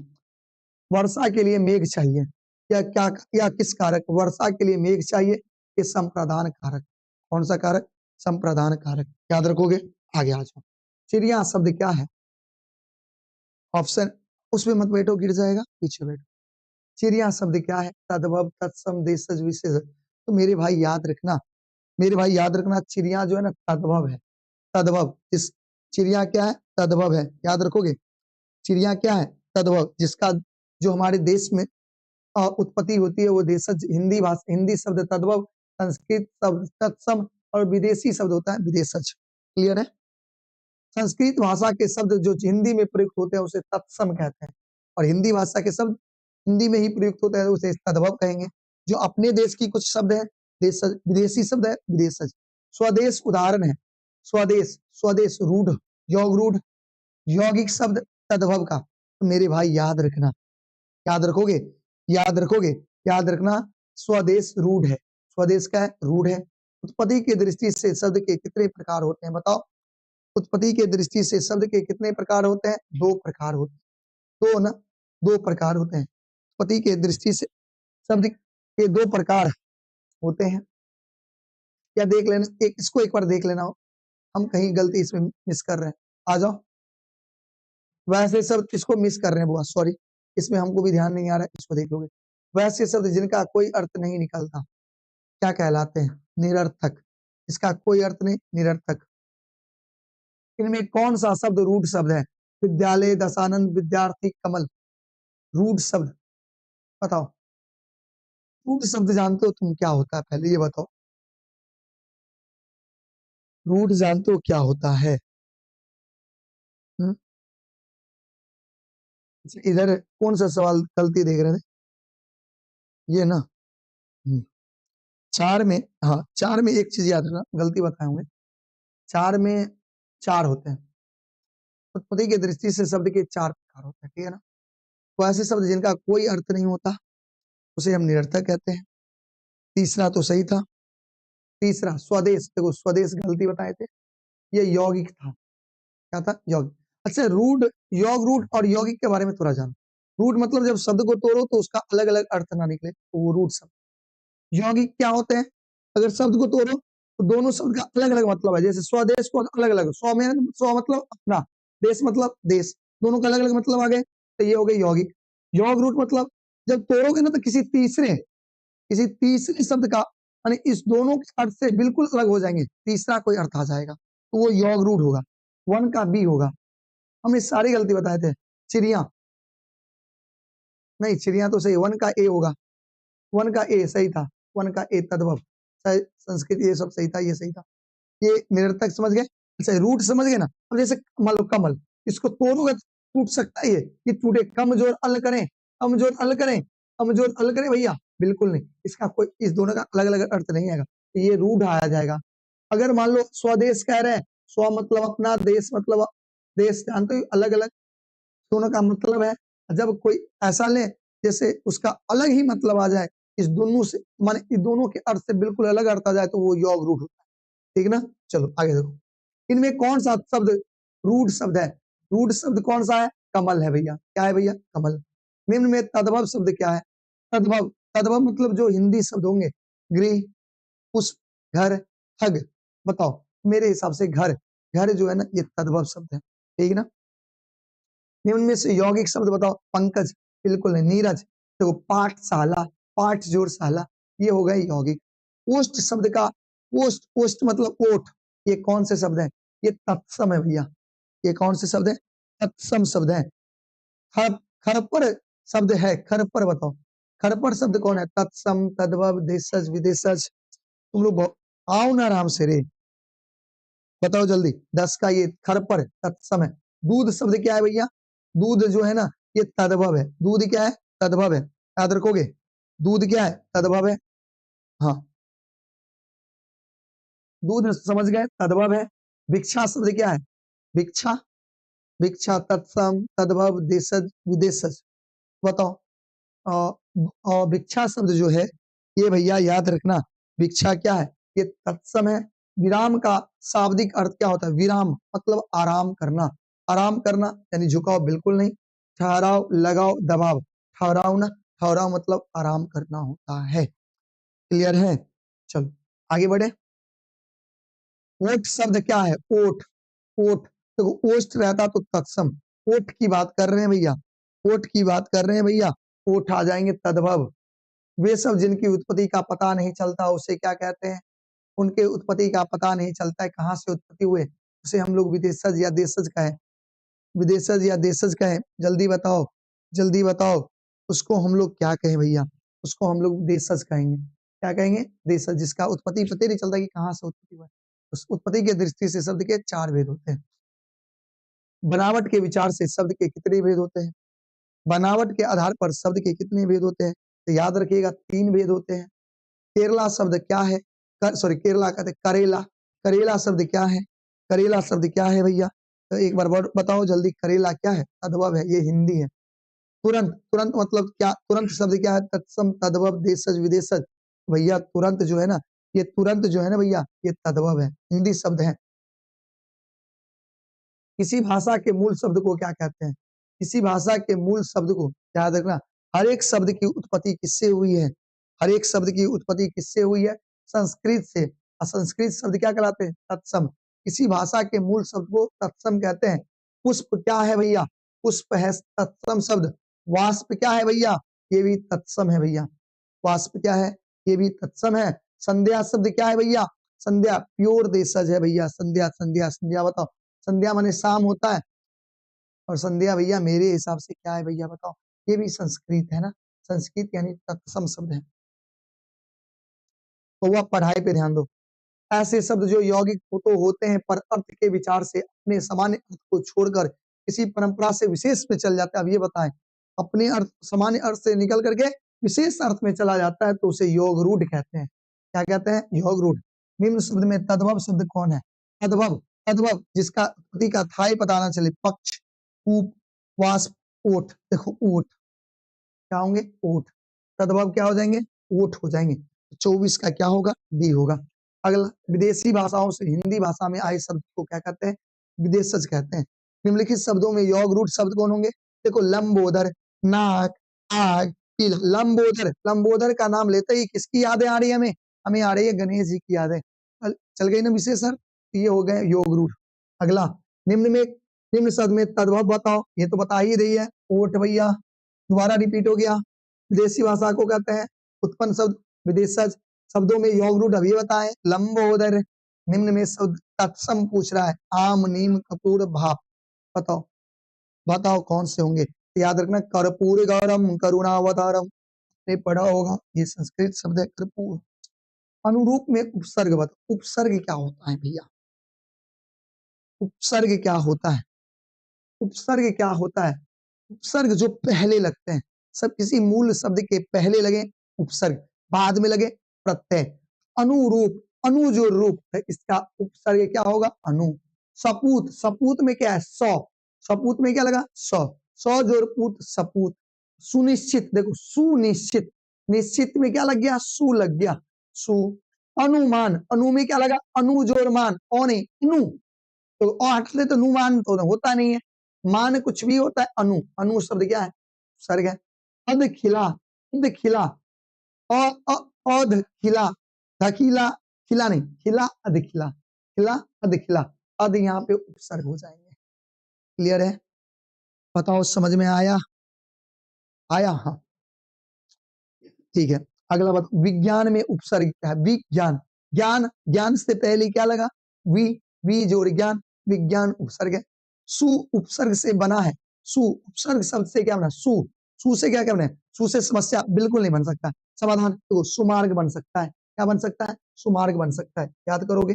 वर्षा के लिए मेघ चाहिए, या क्या, या किस कारक? वर्षा के लिए मेघ चाहिए, ये संप्रदान कारक। कौन सा कारक? संप्रदान कारक। याद रखोगे, आगे आ जाओ। चिड़िया शब्द क्या है? ऑप्शन, उसमें मत बैठो, गिर जाएगा, पीछे बैठो। चिड़िया शब्द क्या है? तद्भव, तत्सम, देशज, विशेष। तो मेरे भाई याद रखना, मेरे भाई याद रखना, चिड़िया जो है ना तद्भव है, तद्भव। इस चिड़िया क्या है? तद्भव है, याद रखोगे। चिड़िया क्या है? तद्भव, जिसका जो हमारे देश में उत्पत्ति होती है वो देशज। हिंदी भाषा, हिंदी शब्द तद्भव, संस्कृत शब्द तत्सम और विदेशी शब्द होता है विदेशज। क्लियर है? संस्कृत भाषा के शब्द जो हिंदी में प्रयुक्त होते हैं उसे तत्सम कहते हैं, और हिंदी भाषा के शब्द हिंदी में ही प्रयुक्त होते हैं उसे तद्भव कहेंगे। जो अपने देश की कुछ शब्द है देशज, विदेशी शब्द है विदेशज। स्वदेश उदाहरण है, स्वदेश, स्वदेश रूढ़, योग रूढ़, यौगिक शब्द तद्भव का। तो मेरे भाई याद रखना, याद रखोगे, याद रखोगे, याद रखना। स्वदेश रूढ़ है, स्वदेश का है रूढ़ है। उत्पत्ति की दृष्टि से शब्द के कितने प्रकार होते हैं बताओ? उत्पत्ति के दृष्टि से शब्द के कितने प्रकार होते हैं? 2 प्रकार होते हैं, 2 ना, 2 प्रकार होते हैं। उत्पत्ति के दृष्टि से शब्द के 2 प्रकार होते हैं। क्या देख लेना, एक इसको एक बार देख लेना, हम कहीं गलती इसमें मिस कर रहे हैं। आ जाओ, वैसे शब्द इसको मिस कर रहे हैं बुआ, सॉरी, इसमें हमको भी ध्यान नहीं आ रहा है, इसको देख लोगे। वैसे शब्द जिनका कोई अर्थ नहीं निकलता क्या कहलाते हैं? निरर्थक। इसका कोई अर्थ नहीं, निरर्थक। इनमें कौन सा शब्द रूढ़ शब्द है? विद्यालय, दशानंद, विद्यार्थी, कमल, रूढ़ शब्द बताओ। रूढ़ शब्द जानते हो तुम क्या होता है? पहले ये बताओ, रूढ़ जानते हो क्या होता है? इधर कौन सा सवाल गलती देख रहे थे? ये ना, 4 में, हाँ 4 में एक चीज याद रखना, गलती बताए होंगे। 4 में 4 होते हैं। उत्पत्ति की दृष्टि से शब्द के 4 प्रकार होते हैं, ठीक है ना? तो ऐसे शब्द जिनका कोई अर्थ नहीं होता उसे हम निरर्थक कहते हैं। तीसरा तो सही था। तीसरा स्वदेश, देखो स्वदेश गलती बताए थे, ये यौगिक था। क्या था? यौगिक। अच्छा, रूढ़, योग रूढ़ और यौगिक के बारे में थोड़ा जानो। रूढ़ मतलब जब शब्द को तोड़ो तो उसका अलग अलग अर्थ ना निकले तो वो रूढ़ शब्द। यौगिक क्या होते हैं? अगर शब्द को तोड़ो तो दोनों शब्द का अलग अलग मतलब है। जैसे स्वदेश को अलग अलग, स्व में स्व मतलब अपना, देश मतलब देश, दोनों का अलग अलग मतलब आ गए, तो ये हो गए यौगिक। योग रूट मतलब जब तोड़ोगे ना तो किसी तीसरे शब्द का, यानी इस दोनों के अर्थ से बिल्कुल अलग हो जाएंगे, तीसरा कोई अर्थ आ जाएगा तो वो योग रूट होगा, वन का बी होगा। हम इस सारी गलती बताए थे। चिड़िया नहीं, चिड़िया तो सही, वन का ए होगा, वन का ए सही था, वन का ए तद्भव, संस्कृत ये सब सही था, ये सही था। ये निरर्थक समझ गए? अच्छा, रूट समझ गए ना? अब जैसे मान लो कमल, इसको तोड़ोगे तो टूट सकता है, ये टूटे, कमजोर अल करें, कमजोर अल करें, कमजोर अल करें भैया, बिल्कुल नहीं। इसका कोई, इस दोनों का अलग अलग अर्थ नहीं आएगा, ये रूढ़ आया जाएगा। अगर मान लो स्वदेश कह रहे हैं, स्व मतलब अपना, देश मतलब देश, जानते हो अलग अलग दोनों का मतलब है। जब कोई ऐसा ले जैसे उसका अलग ही मतलब आ जाए, इस दोनों से माने इस दोनों के अर्थ से बिल्कुल अलग अर्थ आ जाए तो वो योग रूढ़ होता है, ठीक ना? चलो आगे देखो, इनमें कौन सा शब्द रूढ़ शब्द है? रूढ़ शब्द कौन सा है? कमल है भैया। क्या है भैया? कमल। निम्न में तद्भव शब्द क्या है? तद्भव, तद्भव मतलब जो हिंदी शब्द होंगे, गृह, पुष्प, घर, ठग, बताओ। मेरे हिसाब से घर, घर जो है ना ये तद्भव शब्द है, ठीक ना? निम्न में से यौगिक शब्द बताओ। पंकज, बिल्कुल नहीं। नीरज, देखो पाठशाला, पाठ जोड़ शाला, ये हो गए यौगिक। ओष्ठ शब्द का, ओष्ठ, ओष्ठ मतलब ओठ, ये कौन से शब्द है? ये तत्सम है भैया। ये कौन से शब्द है? तत्सम शब्द है। खर, खरपर शब्द है, खरपर बताओ। खरपर शब्द कौन है? तत्सम, तद्भव, देशज, विदेशज। तुम लोग आओ ना आराम से रे, बताओ जल्दी। 10 का ये खरपर तत्सम है। दूध शब्द क्या है भैया? दूध जो है ना ये तद्भव है। दूध क्या है? तद्भव है, याद रखोगे। दूध क्या है? तद्भव है। हाँ, दूध समझ गए, तद्भव है। भिक्षा शब्द क्या है? भिक्षा, भिक्षा तत्सम, तद्भव, देशज, विदेशज, बताओ। भिक्षा शब्द जो है ये भैया याद रखना, भिक्षा क्या है? ये तत्सम है। विराम का शाब्दिक अर्थ क्या होता है? विराम मतलब आराम करना, आराम करना यानी झुकाव बिल्कुल नहीं। ठहराव, लगाव, दबाव, ठहराव ना, ठहराव मतलब आराम करना होता है। क्लियर है? चलो आगे बढ़े। ओठ शब्द क्या है? ओठ, ओठ, देखो ओष्ठ रहता तो तत्सम, ओठ की बात कर रहे हैं भैया, ओठ की बात कर रहे हैं भैया, ओठ आ जाएंगे तद्भव। वे सब जिनकी उत्पत्ति का पता नहीं चलता उसे क्या कहते हैं? उनके उत्पत्ति का पता नहीं चलता है, कहाँ से उत्पत्ति हुए, उसे हम लोग विदेशज या देशज कहें, विदेशज या देशज कहें, जल्दी बताओ, जल्दी बताओ, उसको हम लोग क्या कहें भैया? उसको हम लोग देशज कहेंगे। क्या कहेंगे? देशज, जिसका उत्पत्ति पता ही नहीं चलता कि कहाँ से उत्पत्ति हुआ है। उस उत्पत्ति की दृष्टि से शब्द के 4 भेद होते हैं। बनावट के विचार से शब्द के कितने भेद होते हैं? बनावट के आधार पर शब्द के कितने भेद होते हैं? तो याद रखिएगा 3 भेद होते हैं। केरला शब्द क्या है? सॉरी, केरला कहते हैं करेला। करेला शब्द क्या है? करेला शब्द क्या है भैया? तो एक बार वर्ड बताओ जल्दी, करेला क्या है? तद्भव है, ये हिंदी है। तुरंत, तुरंत मतलब क्या? तुरंत शब्द क्या है? तत्सम, तद्भव, देशज, विदेशज। भैया तुरंत जो है ना, ये तुरंत जो है ना भैया, ये तद्भव है, हिंदी शब्द है। किसी भाषा के मूल शब्द को क्या कहते हैं? किसी भाषा के मूल शब्द को याद रखना। हर एक शब्द की उत्पत्ति किससे हुई है? हर एक शब्द की उत्पत्ति किससे हुई है? संस्कृत से। और संस्कृत शब्द क्या कहलाते हैं? तत्सम। किसी भाषा के मूल शब्द को तत्सम कहते हैं। पुष्प क्या है भैया? पुष्प है तत्सम शब्द। वाष्प क्या है भैया? ये भी तत्सम है भैया। वाष्प क्या है? ये भी तत्सम है। संध्या शब्द क्या है भैया? संध्या प्योर देशज है भैया। संध्या, संध्या, संध्या बताओ। संध्या माने शाम होता है, और संध्या भैया मेरे हिसाब से क्या है भैया बताओ? ये भी संस्कृत है ना, संस्कृत यानी तत्सम शब्द है। तो वह पढ़ाई पे ध्यान दो। ऐसे शब्द जो यौगिक तो होते हैं पर अर्थ के विचार से अपने सामान्य अर्थ को छोड़कर किसी परंपरा से विशेष में चल जाता है। अब ये बताएं, अपने अर्थ, सामान्य अर्थ से निकल करके विशेष अर्थ में चला जाता है तो उसे योग रूढ़ कहते हैं। क्या कहते हैं? योग रूढ़। निम्न शब्द में तद्भव शब्द कौन है? तद्भव, तद्भव जिसका उत्पत्ति का था ही पता ना चले। पक्ष, कूप, वाष्प, ओठ। देखो ओठ क्या होंगे? ओठ। तद्भव क्या हो जाएंगे? ओठ हो जाएंगे। 24 का क्या होगा? बी होगा। अगला, विदेशी भाषाओं से हिंदी भाषा में आए शब्द को क्या कहते हैं? विदेशज कहते हैं। निम्नलिखित शब्दों में योग रूढ़ शब्द कौन होंगे? देखो लंबोदर, नाक, आग, पीला। लंबोदर, लंबोदर का नाम लेते ही किसकी यादें आ रही है हमें? हमें आ रही है गणेश जी की यादें। चल गई ना विशेषण? ये हो गए योग रूढ़। अगला, निम्न शब्द में तद्भव बताओ। ये तो बता ही रही है, ओठ भैया। दोबारा रिपीट हो गया। विदेशी भाषा को कहते हैं उत्पन्न शब्द विदेशज। शब्दों में योग रूढ़ अभी बताएं, लंबोदर। निम्न में शब्द तत्सम पूछ रहा है, आम, नीम, कपूर, भाप। बताओ, बताओ कौन से होंगे? याद रखना, कर्पूर गौरम करुणावतारम, ने पढ़ा होगा, ये संस्कृत शब्द है कर्पूर। अनुरूप में उपसर्ग बताओ। उपसर्ग क्या होता है भैया? उपसर्ग क्या होता है? उपसर्ग क्या होता है? उपसर्ग जो पहले लगते हैं, सब किसी मूल शब्द के पहले लगे उपसर्ग, बाद में लगे प्रत्यय। अनुरूप, अनु जो रूप है इसका उपसर्ग क्या होगा? अनु। सपूत, सपूत में क्या है? सौ। सपूत में क्या लगा? सौ। सौ जोड़ पूत, सपूत। सुनिश्चित, देखो सुनिश्चित, निश्चित में क्या लग गया? सु लग गया, सु। अनुमान, अनु में क्या लगा? अनु जोड़ मान, औने, अनु। तो हटते तो अनुमान तो होता नहीं है। मान कुछ भी होता है, अनु। अनु शब्द क्या है? सर्ग है। अध खिला, अध खिला, औध खिला, धखिला, खिला नहीं, खिला अध खिला, खिला अध खिला। अध यहाँ पे उपसर्ग हो जाएंगे। क्लियर है? बताओ समझ में आया? आया? हाँ ठीक है। अगला बात, विज्ञान में उपसर्ग क्या है? विज्ञान, ज्ञान, ज्ञान से पहले क्या लगा? वी जोड़ ज्ञान, विज्ञान उपसर्ग है। सु उपसर्ग से बना है। सु उपसर्ग शब्द से क्या बना? सु, सु से क्या क्या बना है? सु से समस्या बिल्कुल नहीं बन सकता। समाधान तो सुमार्ग बन सकता है। क्या बन सकता है? सुमार्ग बन सकता है। याद करोगे?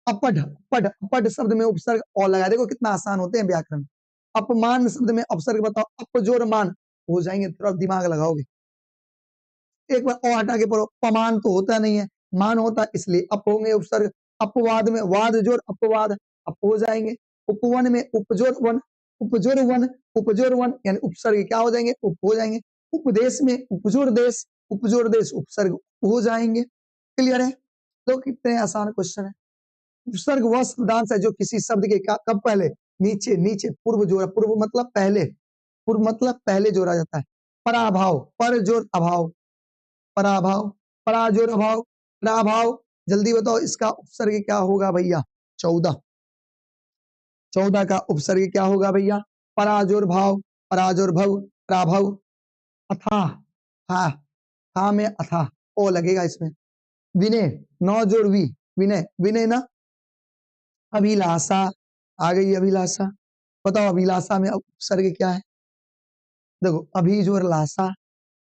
अपढ़, पढ़, अपढ़ शब्द में उपसर्ग और लगा। देखो कितना आसान होते हैं व्याकरण। अपमान शब्द में उपसर्ग बताओ। अपजोर मान हो जाएंगे, थोड़ा दिमाग लगाओगे। एक बार और हटा के पढ़ो। पमान तो होता नहीं है, मान होता है, इसलिए अप होंगे उपसर्ग। अपवाद में वाद जोर अपवाद, अप हो जाएंगे। उपवन में उपजोर वन, उपजोर वन, उपजोर वन यानी उपसर्ग क्या हो जाएंगे? उप हो जाएंगे। उपदेश में उपजोर देश, उपजोर देश उपसर्ग हो जाएंगे। क्लियर है? तो कितने आसान क्वेश्चन है। उपसर्ग वह शब्दांश है जो किसी शब्द के कब पहले? नीचे, नीचे पूर्व जोड़ा। पूर्व मतलब पहले, पूर्व मतलब पहले जोड़ा जाता है। पराभाव, पर जोर अभाव, पराभाव, पराजोर अभाव, पराभाव। जल्दी बताओ इसका उपसर्ग क्या होगा भैया? 14। 14 का उपसर्ग क्या होगा भैया? पराजोर भाव, पराजोर भव, पराभव। अथाह, हा, हा में अथाह ओ लगेगा इसमें। विनय, 9 जोड़ वी, विनय, विनय ना, अभिलाषा आ गई, अभिलाषा। बताओ अभिलाषा में उपसर्ग क्या है? देखो अभी जोर लाशा,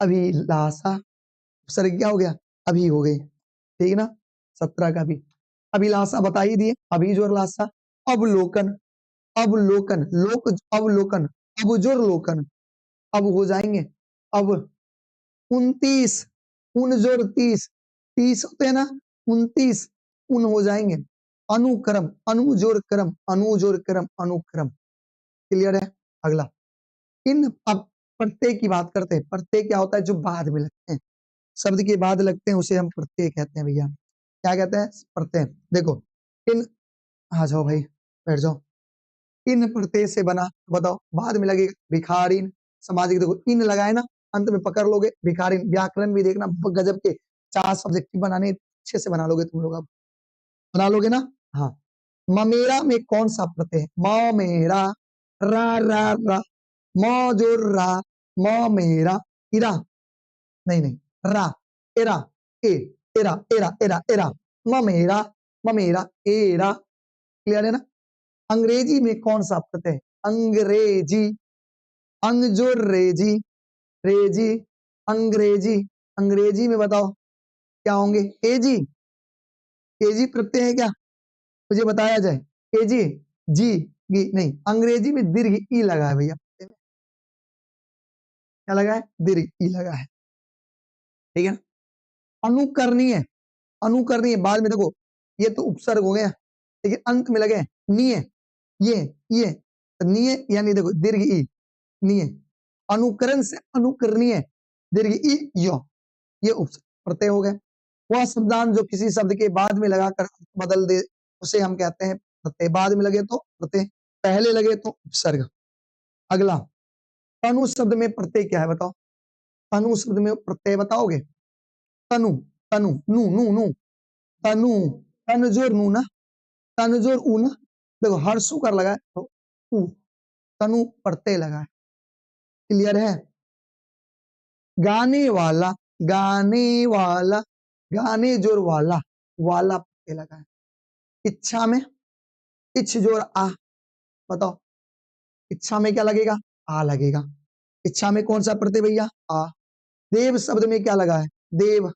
अभिलाषा, उपसर्ग क्या हो गया? अभी हो गई, ठीक ना? 17 का भी अभिलाषा बता ही दिए, अभी जोर लाशा। अवलोकन, अवलोकन, लोक अवलोकन, अब जोर लोकन, अब हो जाएंगे। अब 29, उन जोर 30, 30 होते हैं ना, 29 उन हो जाएंगे। अनुक्रम, अनुजोर क्रम, अनुजोर क्रम, अनुक्रम। क्लियर है? अगला इन, अब प्रत्यय की बात करते हैं। प्रत्यय क्या होता है? जो बाद में लगते हैं, शब्द के बाद लगते हैं, उसे हम प्रत्यय कहते हैं भैया। क्या कहते हैं? प्रत्यय। देखो इन, आ जाओ भाई बैठ जाओ। इन प्रत्यय से बना, बताओ बाद में लगेगा भिखारिन, सामाजिक। देखो इन लगाए ना, अंत में पकड़ लोगे भिखारिन। व्याकरण भी देखना गजब के, 4 सब्जेक्टिव बनाने अच्छे से बना लोगे तुम लोग, अब बना लोगे ना? हाँ। ममेरा में कौन सा प्रत्यय है? ममेरा, रा रा रा, म जोर रा, ममेरा, इरा, नहीं नहीं, रा, एरा, ए, एरा एरा एरा एरा, ममेरा, ममेरा, एरा। क्लियर है ना? अंग्रेजी में कौन सा प्रत्यय है? अंग्रेजी, अंग जो रेजी, रेजी, अंग्रेजी। अंग्रेजी में बताओ क्या होंगे? एजी, एजी प्रत्यय है क्या? मुझे बताया जाए। एजी, जी, गी नहीं, अंग्रेजी में दीर्घ ई लगा है भैया। क्या लगा है? दीर्घ ई लगा है, ठीक है ना? अनुकरणीय, अनुकरणीय बाद में देखो, ये तो उपसर्ग हो गया, लेकिन अंत में लगे निय, ये तो निय यानी देखो दीर्घ ई, निय। अनुकरण से अनुकरणीय, दीर्घ ई यो, ये उपसर्ग प्रत्यय हो गए। वह शब्दांश जो किसी शब्द के बाद में लगाकर बदल दे, उसे हम कहते हैं प्रत्यय। बाद में लगे तो प्रत्यय, पहले लगे तो उपसर्ग। अगला तनु शब्द में प्रत्यय क्या है? बताओ तनु शब्द में प्रत्यय बताओगे? तनु, तनु, नू नू नू, तनु, तन जोर नू ना, तन जोर ऊ ना। देखो हर्षु कर लगा है तो ऊ, तनु प्रत्यय लगा है। क्लियर है? गाने वाला, गाने वाला, गाने जोर वाला, वाला प्रत्यय लगा है। इच्छा में, इच्छ जोर आ, बताओ इच्छा में क्या लगेगा? आ लगेगा। इच्छा में कौन सा प्रत्यय भैया? आ। देव शब्द में क्या लगा है? देव,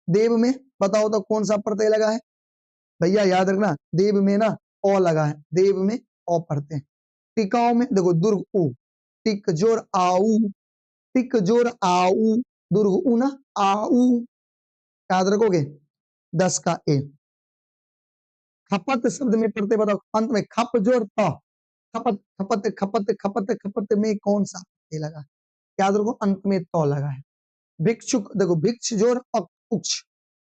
देव में बताओ तो कौन सा प्रत्यय लगा है? भैया याद रखना, देव में ना ओ लगा है, देव में ओ पढ़ते हैं। टिकाओ में देखो दुर्ग ऊ, टिक जोर आऊ, टिक जोर आऊ, दुर्ग ऊ ना, आऊ। याद रखोगे? 10 का ए। खपत शब्द में प्रत्यय बताओ, अंत में खप जोर त, खपत खपत खपत खपत खपत में कौन सा प्रत्यय लगा? याद रखो अंत में तो लगा है। भिक्षुक, देखो भिक्ष जोर अक, उक्ष,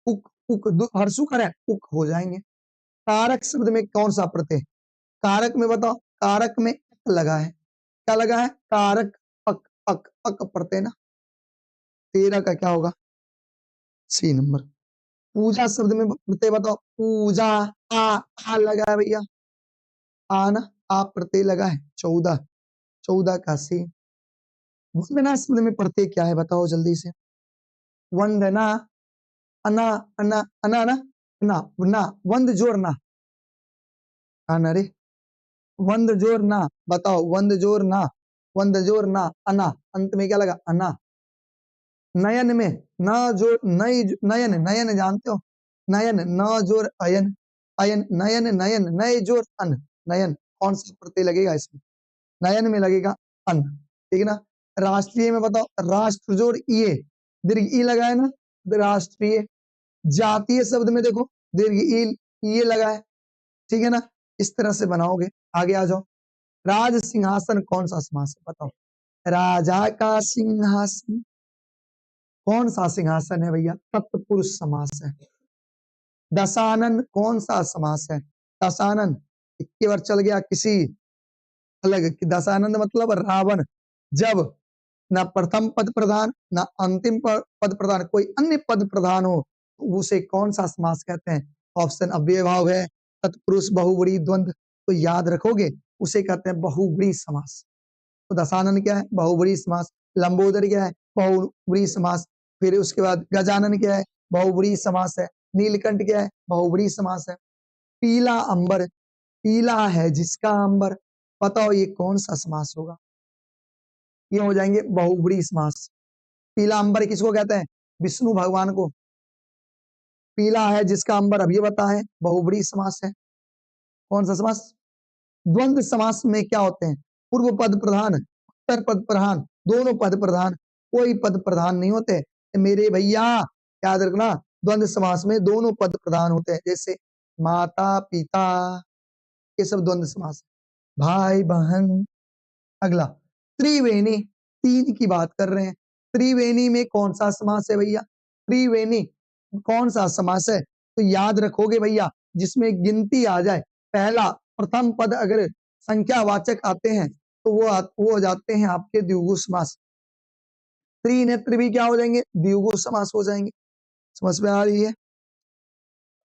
उक उक, हर्षु करे उक हो जाएंगे। कारक शब्द में कौन सा प्रत्यय? कारक में बताओ, कारक में अक लगा है। क्या लगा है? कारक, अक, अक, अक प्रत्यय ना। 13 का क्या होगा? सी नंबर। पूजा शब्द में प्रत्यय बताओ। पूजा, आ लगा है भैया, आ ना, आ प्रत्यय लगा है। 14, 14 का सी। वंदना शब्द में प्रत्यय क्या है? बताओ जल्दी से। वंदना, अना, अना, अना ना, ना, ना, वंद जोर ना, आना रे, वंद जोर ना, बताओ वंद जोर ना, वंद जोर ना, अना, अंत में क्या लगा? अना। नयन में न जोर नई, नयन, नयन जानते हो? नयन, न जोर अयन, अयन, नयन, नयन, नए जोर अन, नयन। कौन सा प्रत्यय लगेगा इसमें? नयन में लगेगा अन, ठीक है ना? राष्ट्रीय में बताओ, राष्ट्र जोर ये, दीर्घ ई लगा है ना, राष्ट्रीय। जातीय शब्द में देखो दीर्घ ई, ये लगा है, ठीक है ना? इस तरह से बनाओगे। आगे आ जाओ। राज सिंहासन कौन सा समास है? बताओ। राजा का सिंहासन, कौन सा सिंहासन है भैया? तत्पुरुष समास है। दशानन कौन सा समास है? दशानन इक्के बार चल गया किसी अलग कि दशानंद मतलब रावण, जब ना प्रथम पद प्रधान ना अंतिम पद प्रधान, कोई अन्य पद प्रधान हो तो उसे कौन सा समास कहते हैं? ऑप्शन अव्ययभाव है, तत्पुरुष, बहुव्रीहि द्वंद्व, तो याद रखोगे उसे कहते हैं बहुव्रीहि समास। तो दशानन क्या है? बहुव्रीहि समास। लंबोदर क्या है? बहुव्रीहि समास। फिर उसके बाद गजानन क्या है? बहुव्रीहि समास है। नीलकंठ क्या है? बहुव्रीहि समास है। पीला अंबर, पीला है जिसका अंबर, बताओ ये कौन सा समास होगा? ये हो जाएंगे बहुब्री समास। पीला अंबर किसको कहते हैं? विष्णु भगवान को। पीला है जिसका अंबर, अब ये बता है बहुब्री समास है। कौन सा समास? द्वंद्व समास में क्या होते हैं? पूर्व पद प्रधान, उत्तर पद प्रधान, दोनों पद प्रधान, कोई पद प्रधान नहीं होते मेरे भैया, याद रखना। द्वंद्व समास में दोनों पद प्रधान होते हैं, जैसे माता पिता, ये सब द्वंद्व समास। भाई बहन। अगला त्रिवेणी, तीन की बात कर रहे हैं। त्रिवेणी में कौन सा समास है भैया? त्रिवेणी कौन सा समास है? तो याद रखोगे भैया, जिसमें गिनती आ जाए, पहला प्रथम पद अगर संख्यावाचक आते हैं तो वो हो जाते हैं आपके द्विगु समास। त्रिनेत्र भी क्या हो जाएंगे? द्विगु समास हो जाएंगे। समझ में आ रही है?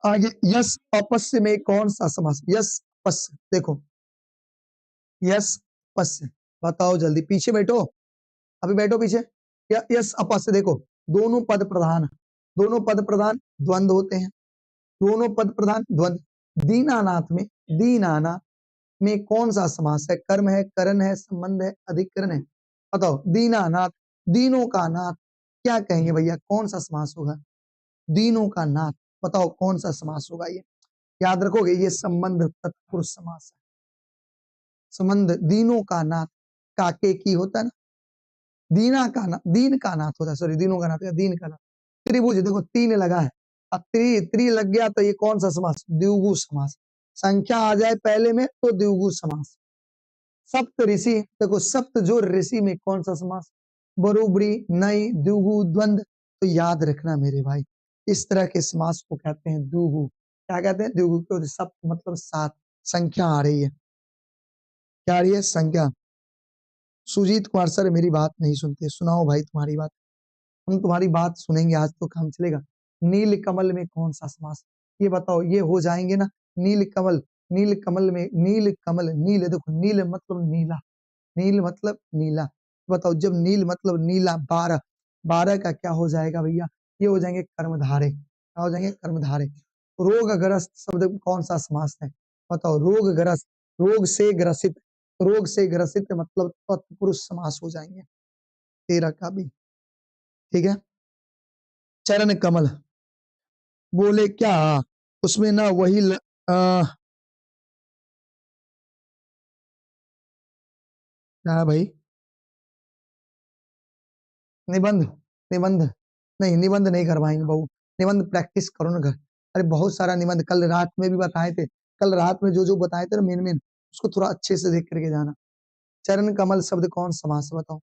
आगे यस अपस्य में कौन सा समास? यस अपस्य, देखो यस अपस्य, बताओ जल्दी, पीछे बैठो, अभी बैठो पीछे। यस अपस्य, देखो दोनों पद प्रधान, दोनों पद प्रधान द्वंद्व होते हैं, दोनों पद प्रधान द्वंद्व। दीनानाथ में, दीनानाथ में कौन सा समास है? कर्म है, करण है, संबंध है, अधिकरण है? बताओ दीनानाथ, दीनों का नाथ क्या कहेंगे भैया? कौन सा समास होगा? दीनों का नाथ, बताओ कौन सा समास होगा? ये याद रखोगे, ये संबंध तत्पुरुष समास है। संबंध दीनों का नाथ, काके की होता है ना, दीना का नाथ, दीन का नाथ होता है, सॉरी दीनों का नाथ, दीन का नाथ। त्रिभुज, देखो तीन लगा है, अब त्रि लग गया तो ये कौन सा समास? द्विगु समास। संख्या आ जाए पहले में तो द्विगु समास। सप्त ऋषि, देखो सप्त जो ऋषि में कौन सा समास? बरूबरी, नई, द्विगु, द्वंद्व। तो याद रखना मेरे भाई, इस तरह के समास को कहते हैं द्विगु। क्या कहते हैं? द्विगु। क्यों? सप्त मतलब सात, संख्या आ रही है। क्या आ रही है? संख्या। सुजीत कुमार सर मेरी बात नहीं सुनते, सुनाओ भाई तुम्हारी बात। हम तुम्हारी बात सुनेंगे, आज तो काम चलेगा। नील कमल में कौन सा समास? ये बताओ, ये हो जाएंगे ना, नील कमल, नील कमल में, नील कमल, नील, देखो नील मतलब नीला, नील मतलब नीला। बताओ जब नील मतलब नीला, 12, 12 का क्या हो जाएगा भैया? ये हो जाएंगे कर्मधारे। क्या हो जाएंगे? कर्मधारे। रोगग्रस्त शब्द कौन सा समास है? बताओ रोगग्रस्त, रोग से ग्रसित, रोग से ग्रसित मतलब तत्पुरुष समास हो जाएंगे 13 का भी। ठीक है। चरण कमल, बोले क्या उसमें ना वही क्या भाई? निबंध, निबंध नहीं, निबंध नहीं करवाएंगे बहू, निबंध प्रैक्टिस करो ना घर। अरे बहुत सारा निबंध कल रात में भी बताए थे, कल रात में जो जो बताए थे ना मेन मेन, उसको थोड़ा अच्छे से देख करके जाना। चरण कमल शब्द कौन समास है? बताओ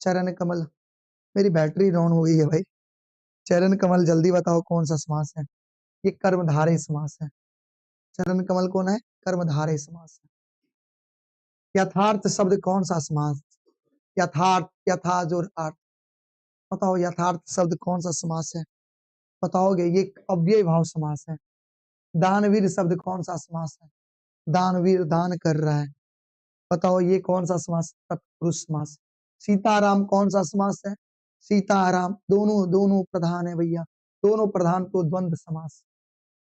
चरण कमल। मेरी बैटरी डाउन हो गई है भाई। चरण कमल जल्दी बताओ कौन सा समास है? ये कर्मधारय समास है। चरण कमल कौन है? कर्मधारय समास है। यथार्थ शब्द कौन सा समास? यथार्थ, यथा जो अर्थ, बताओ यथार्थ शब्द कौन सा समास है? बताओगे? ये अव्यय भाव समास है। दानवीर शब्द कौन सा समास है? दानवीर दान कर रहा है, बताओ ये कौन सा समास? तत्पुरुष समास। सीताराम कौन सा समास है? सीताराम, दोनों दोनों प्रधान है भैया, दोनों प्रधान तो द्वंद्व समास।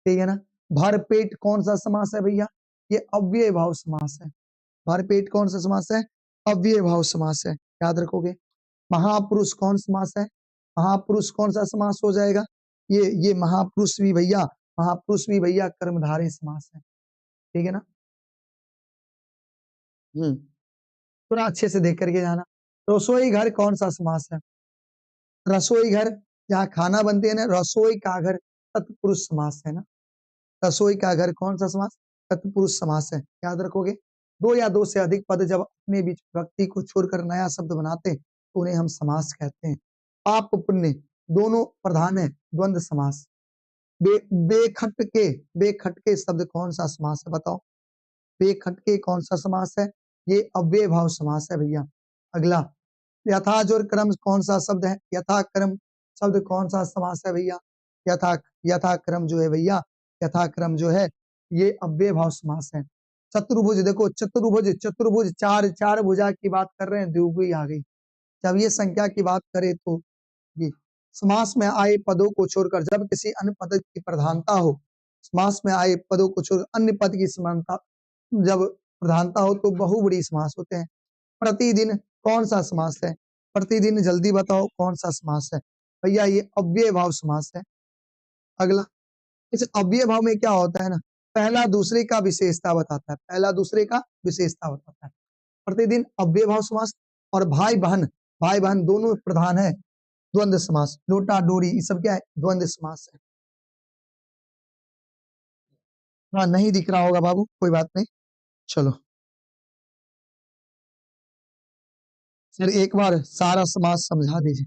ठीक है ना। भरपेट कौन सा समास है भैया? ये अव्यय भाव समास है। भरपेट कौन सा समास है? अव्यय भाव समास है, याद रखोगे। महापुरुष कौन समास है? महापुरुष कौन सा समास हो जाएगा? ये महापुरुष भी भैया, महापुरुष भी भैया कर्मधारय समास है। ठीक है ना। थोड़ा अच्छे से देख करके जाना। रसोई घर कौन सा समास है? रसोई घर, जहाँ खाना बनते है ना, रसोई का घर तत्पुरुष समास है ना। रसोई का घर कौन सा समास? तत्पुरुष समास है, याद रखोगे। दो या दो से अधिक पद जब अपने बीच व्यक्ति को छोड़कर नया शब्द बनाते तो उन्हें हम समास कहते हैं। पाप पुण्य दोनों प्रधान है, द्वंद्व समास। बेखटके, बेखटके शब्द कौन सा समास है? बताओ बेखटके कौन सा समास है? ये अव्यय भाव समास है भैया। अगला यथा जोर क्रम कौन सा शब्द है? यथा क्रम शब्द कौन सा समास है भैया? यथा, यथा क्रम जो है भैया, यथा क्रम जो है ये अव्यय भाव समास है। चतुर्भुज, देखो चतुर्भुज, चतुर्भुज चार, चार भुजा की बात कर रहे हैं, द्विगुई आ गई। जब ये संख्या की बात करें तो ये समास में आए पदों को छोड़कर जब किसी अन्य पद की प्रधानता हो समास में आए पदों को छोड़ अन्य पद की समानता जब प्रधानता हो तो बहुब्रीहि समास होते हैं। प्रतिदिन कौन सा समास है? प्रतिदिन जल्दी बताओ कौन सा समास है? भैया ये अव्यय भाव समास है। अगला, इस अव्यय भाव में क्या होता है ना, पहला दूसरे का विशेषता बताता है, पहला दूसरे का विशेषता बताता है। प्रतिदिन अव्यय भाव समास। और भाई बहन दोनों प्रधान है, द्वंद्व समास। लोटा डोरी ये सब क्या है? द्वंद्व समास है। हाँ, नहीं दिख रहा होगा बाबू, कोई बात नहीं, चलो सर एक बार सारा समास समझा दीजिए।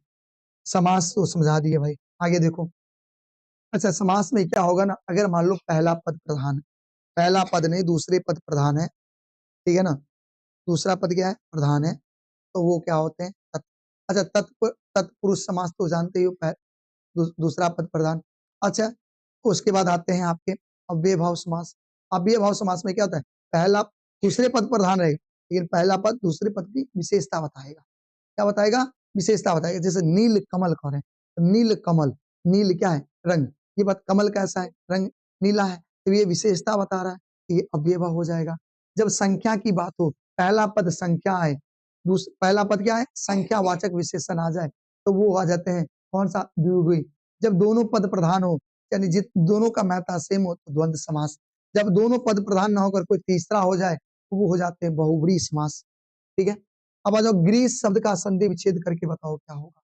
समास तो समझा दिए भाई, आगे देखो। अच्छा, समास में क्या होगा ना, अगर मान लो पहला पद प्रधान है, पहला पद नहीं दूसरे पद प्रधान है, ठीक है ना, दूसरा पद क्या है? प्रधान है, तो वो क्या होते हैं? अच्छा, तत्पुरुष समास तो जानते ही हो, दूसरा पद प्रधान। अच्छा, उसके बाद आते हैं आपके अव्यय भाव समास। अव्यय भाव समास में क्या होता है? पहला दूसरे पद प्रधान रहेगा, लेकिन पहला पद दूसरे पद की विशेषता बताएगा। क्या बताएगा? विशेषता बताएगा। जैसे नील कमल कह रहे हैं, तो नील कमल, नील क्या है? रंग। ये बात, कमल कैसा है? रंग नीला है, तो ये विशेषता बता रहा है, ये अव्यय भाव हो जाएगा। जब संख्या की बात हो, पहला पद संख्या है, पहला पद क्या है? संख्यावाचक विशेषण आ जाए, तो वो आ जाते हैं कौन सा? द्विगुणी। जब दोनों पद प्रधान हो, यानी जित दोनों का महत्ता सेम हो, तो द्वंद्व समास। जब दोनों पद प्रधान ना होकर कोई तीसरा हो जाए, तो वो हो जाते हैं बहुव्रीहि समास। ठीक है, अब आ जाओ, ग्रीस शब्द का संधि विच्छेद करके बताओ क्या होगा?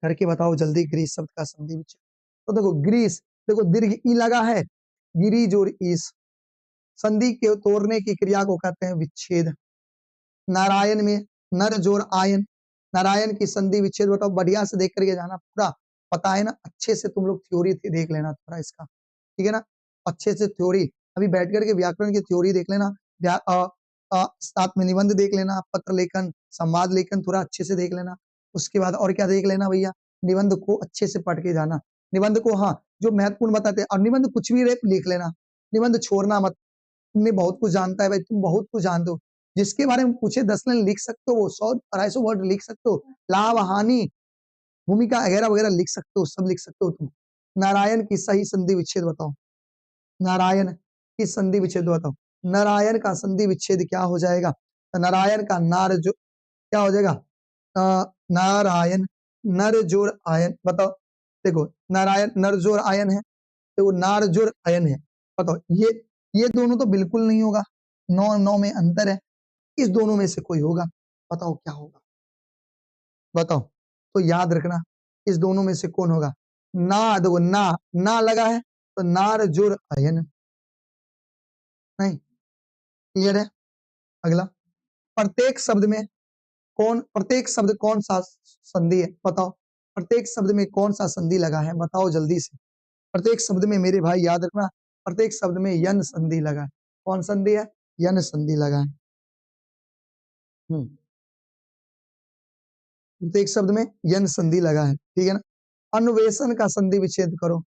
करके बताओ जल्दी, ग्रीस शब्द का संधि विच्छेद। तो देखो ग्रीस, देखो दीर्घ ई लगा है, गिरी जोड़ ईस, संधि के तोड़ने की क्रिया को कहते हैं विच्छेद। नारायण में नर जोड़ आयन, नारायण की संधि विच्छेद बताओ, बढ़िया से देख करके जाना, पूरा पता है ना, अच्छे से तुम लोग थ्योरी देख लेना थोड़ा इसका, ठीक है ना, अच्छे से थ्योरी, अभी बैठ करके व्याकरण की थ्योरी देख लेना, साथ में निबंध देख लेना, पत्र लेखन, संवाद लेखन थोड़ा अच्छे से देख लेना। उसके बाद और क्या देख लेना भैया? निबंध को अच्छे से पढ़ के जाना, निबंध को, हाँ, जो महत्वपूर्ण बताते हैं, और निबंध कुछ भी लिख लेना, निबंध छोड़ना मत। तुमने बहुत कुछ जानता है भाई, तुम बहुत कुछ जानते हो, जिसके बारे में पूछे 10 लाइन लिख सकते हो, 100-250 वर्ड लिख सकते हो, लाभ हानि भूमिका वगैरह वगैरह लिख सकते हो, सब लिख सकते हो तुम। नारायण की सही संधि विच्छेद बताओ, नारायण की संधि विच्छेद बताओ, नारायण का संधि विच्छेद क्या हो जाएगा? तो नारायण का नार जो क्या हो जाएगा? नारायण नर जोड़ आयन, बताओ। देखो नारायण नर जोड़ आयन है, तो नार जोड़ आयन है, बताओ ये दोनों तो बिल्कुल नहीं होगा, 9 में अंतर है, इस दोनों में से कोई होगा, बताओ क्या होगा? बताओ, तो याद रखना, इस दोनों में से कौन होगा? ना, देखो ना लगा है, तो नार जोड़ अयन, नहीं, क्लियर है? अगला, प्रत्येक शब्द कौन सा संधि है? बताओ, प्रत्येक शब्द में कौन सा संधि लगा है? बताओ जल्दी से। प्रत्येक शब्द में मेरे भाई याद रखना, प्रत्येक शब्द में यन संधि लगा है। कौन संधि है? यन संधि लगा है। प्रत्येक शब्द में यन संधि लगा है, ठीक है ना। अन्वेषण का संधि विच्छेद करो,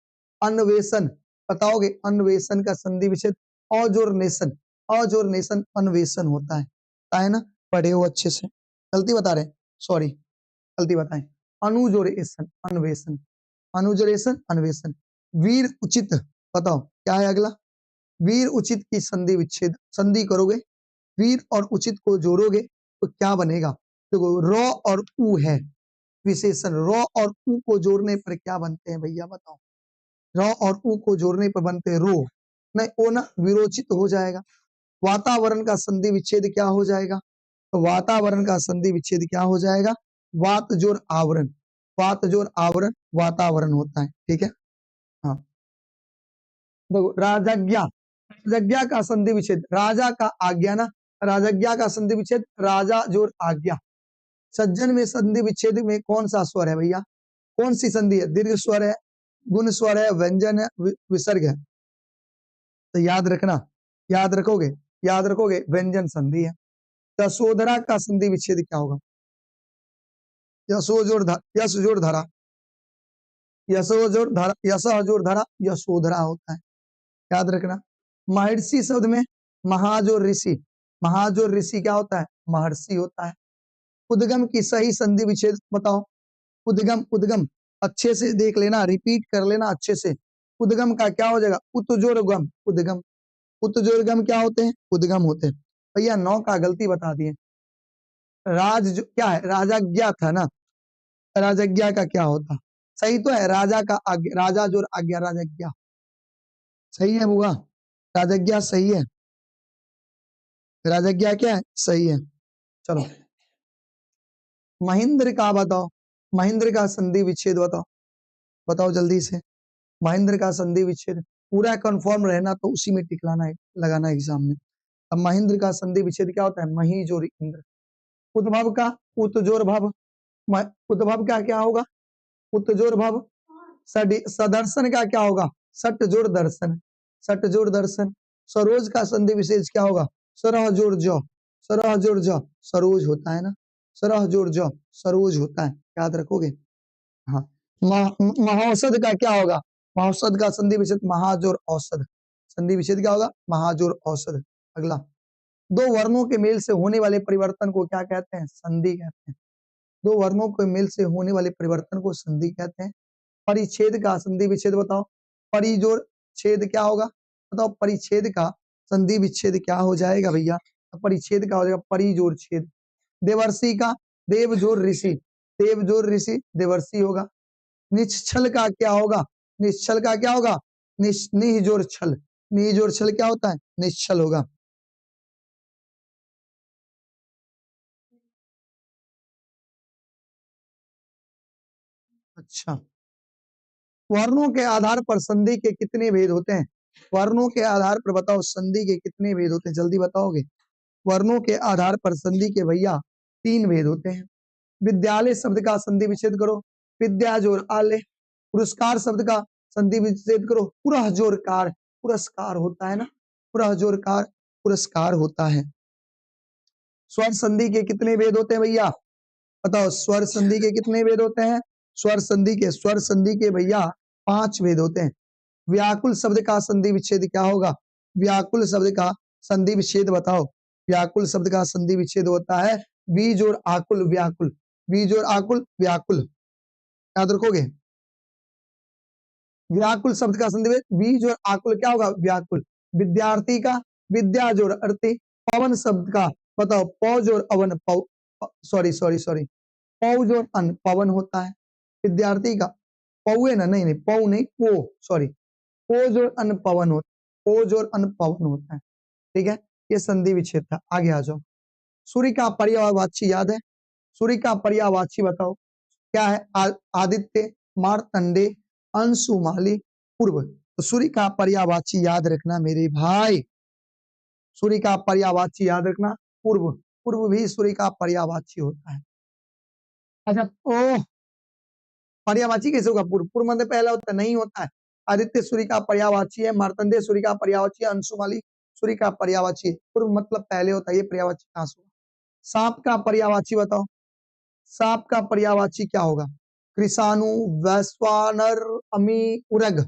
अन्वेषण बताओगे? अन्वेषण का संधि विच्छेद ऑजोरनेशन, ऑजोरनेशन अन्वेषण होता है ना, पढ़े हो अच्छे से, गलती बता रहे, सॉरी गलती बताएं। अनुजोरेशन अन्वेषण, अनुजोरेशन अन्वेषण। वीर उचित बताओ क्या है अगला? वीर उचित की संधि विच्छेद, संधि करोगे, वीर और उचित को जोड़ोगे तो क्या बनेगा? देखो र और उ है विशेषण, र और उ को जोड़ने पर क्या बनते हैं भैया बताओ? र और उ को जोड़ने पर बनते हैं रो, नहीं ओ ना, विरोचित हो जाएगा। वातावरण का संधि विच्छेद क्या हो जाएगा? तो वातावरण का संधि विच्छेद क्या हो जाएगा? वात जोड़ आवरण, वात जोड़ आवरण वातावरण होता है, ठीक है। हाँ, देखो राजज्ञा, राजज्ञा का संधि विच्छेद, राजा का आज्ञा ना, राजज्ञा का संधि विच्छेद राजा जोड़ आज्ञा। सज्जन में संधि विच्छेद में कौन सा स्वर है भैया? कौन सी संधि है? दीर्घ स्वर है, गुण स्वर है, व्यंजन है, विसर्ग है, तो याद रखना, याद रखोगे, याद रखोगे, व्यंजन संधि है। यशोधरा का संधि विच्छेद क्या होगा? यशो जोड़ यश जोड़ धरा, यशो जोड़ धरा, यश जोड़ धरा, यशोधरा होता है, याद रखना। महर्षि शब्द में महाजोर ऋषि, महाजोर ऋषि क्या होता है? महर्षि होता है। उद्गम की सही संधि विच्छेद बताओ, उद्गम, उद्गम अच्छे से देख लेना, रिपीट कर लेना अच्छे से। उद्गम का क्या हो जाएगा? उत्जोरगम, उद्गम। उत्जोरगम क्या होते हैं? उद्गम होते हैं। भैया 9 का गलती बता दिए। राज जो क्या है? राजाज्ञा था ना, राजाज्ञा का क्या होता? सही तो है, राजा का आज्ञा, राजा जो आज्ञा, राजाज्ञा सही है बुआ, राजाज्ञा सही है, राजाज्ञा क्या है? सही है। चलो महेंद्र का बताओ, महेंद्र का संधि विच्छेद बताओ, बताओ जल्दी से। महेंद्र का संधि विच्छेद पूरा कंफर्म रहना तो उसी में टिक लाना है, लगाना एग्जाम में। अब महेंद्र का संधि विच्छेद क्या होता है? मही जोर इंद्र। उद्भव का उत्जोर भव, उद्भव का क्या होगा? उत्जोर भव। सदर्शन का क्या होगा? सट जोड़ दर्शन, सट जोड़ दर्शन। सरोज का संधि विशेष क्या होगा? सरह जोड़ जो, सरह जोड़ जो, सरोज होता है ना, सरह जोड़ जो, सरोज होता है, याद रखोगे। हाँ, महाऔषध का क्या होगा? महाऔषध का संधि विच्छेद महाजोर औषध, संधि विच्छेद क्या होगा? महाजोर औषध। अगला, दो वर्णों के मेल से होने वाले परिवर्तन को क्या कहते हैं? संधि कहते हैं। दो वर्णों के मेल से होने वाले परिवर्तन को संधि कहते हैं। परिच्छेद का संधि विच्छेद बताओ। परिजोड़ छेद क्या होगा? बताओ परिच्छेद का संधि विच्छेद क्या हो जाएगा भैया? परिच्छेद का हो जाएगा परिजोड़ छेद। देवर्षि का देव जोड़ ऋषि, देव जोड़ ऋषि देवर्षि होगा। निश्चल का क्या होगा? निश्चल का क्या होगा? निह जोड़ छल, निह जोड़ छल क्या होता है? निश्चल होगा। अच्छा, वर्णों के आधार पर संधि के कितने भेद होते हैं? वर्णों के आधार पर बताओ संधि के कितने भेद होते हैं, जल्दी बताओगे। वर्णों के आधार पर संधि के भैया 3 भेद होते हैं। विद्यालय शब्द का संधि विच्छेद करो, विद्या जोर आले। पुरस्कार शब्द का संधि विच्छेद करो, पुरह जोर कार, पुरस्कार होता है ना, पुरह जोर कार, पुरस्कार होता है। स्वर संधि के कितने भेद होते हैं भैया? बताओ स्वर संधि के कितने भेद होते हैं? स्वर संधि के भैया 5 भेद होते हैं। व्याकुल शब्द का संधि विच्छेद क्या होगा? व्याकुल शब्द का संधि विच्छेद बताओ। व्याकुल शब्द का संधि विच्छेद होता है बीज और आकुल, व्याकुल, बीज और आकुल, व्याकुल, याद रखोगे। व्याकुल शब्द का संधि बीज और आकुल क्या होगा? व्याकुल। विद्यार्थी का विद्या जोड़ अर्थी। पवन शब्द का बताओ पौज और अवन, सॉरी सॉरी सॉरी, पौज और अन, पवन होता है। विद्यार्थी का पौए ना, नहीं नहीं पौ नहीं, पो, सॉरी, पोज और अन पवन होता, पोज और अन पवन होता है। ठीक है, ये संधि विच्छेद था। आगे आ जाओ। सूर्य का पर्यायवाची याद है? सूर्य का पर्यायवाची बताओ क्या है? आदित्य, मार्तंडे, अंशुमाली, पूर्व। तो सूर्य का पर्यायवाची याद रखना मेरे भाई, सूर्य का पर्यायवाची याद रखना पूर्व, पूर्व भी सूर्य का पर्यायवाची होता है। अच्छा, ओ पर्यायवाची कैसे होगा? पूर्व, पूर्व मतलब पहला होता नहीं होता है। आदित्य सूर्य का पर्यायवाची है, मार्तंडे सूर्य का पर्यायवाची है, अंशुमाली सूर्य का पर्यायवाची है। पूर्व मतलब पहले होता है, ये पर्यायवाची कहां से होगा? सांप का पर्यायवाची बताओ, सांप का पर्यायवाची क्या होगा? कृषाणु, वैश्वानर, अमी, उरग,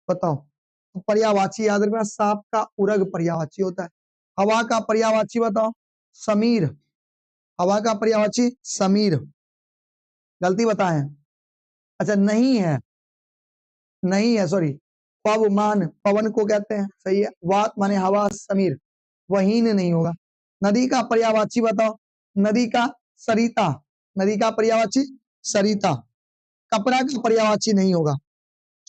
बताओ। तो पर्यायवाची याद रखना, सांप का उरग पर्यायवाची होता है। हवा का पर्यायवाची बताओ, समीर, हवा का पर्यायवाची समीर, गलती बताएं। अच्छा नहीं है, नहीं है, सॉरी, पवमान, पवन को कहते हैं, सही है। वात माने हवा, समीर, वहीन नहीं होगा। नदी का पर्यायवाची बताओ, नदी का सरिता, नदी का पर्यायवाची सरिता। कपड़ा का पर्यायवाची नहीं होगा,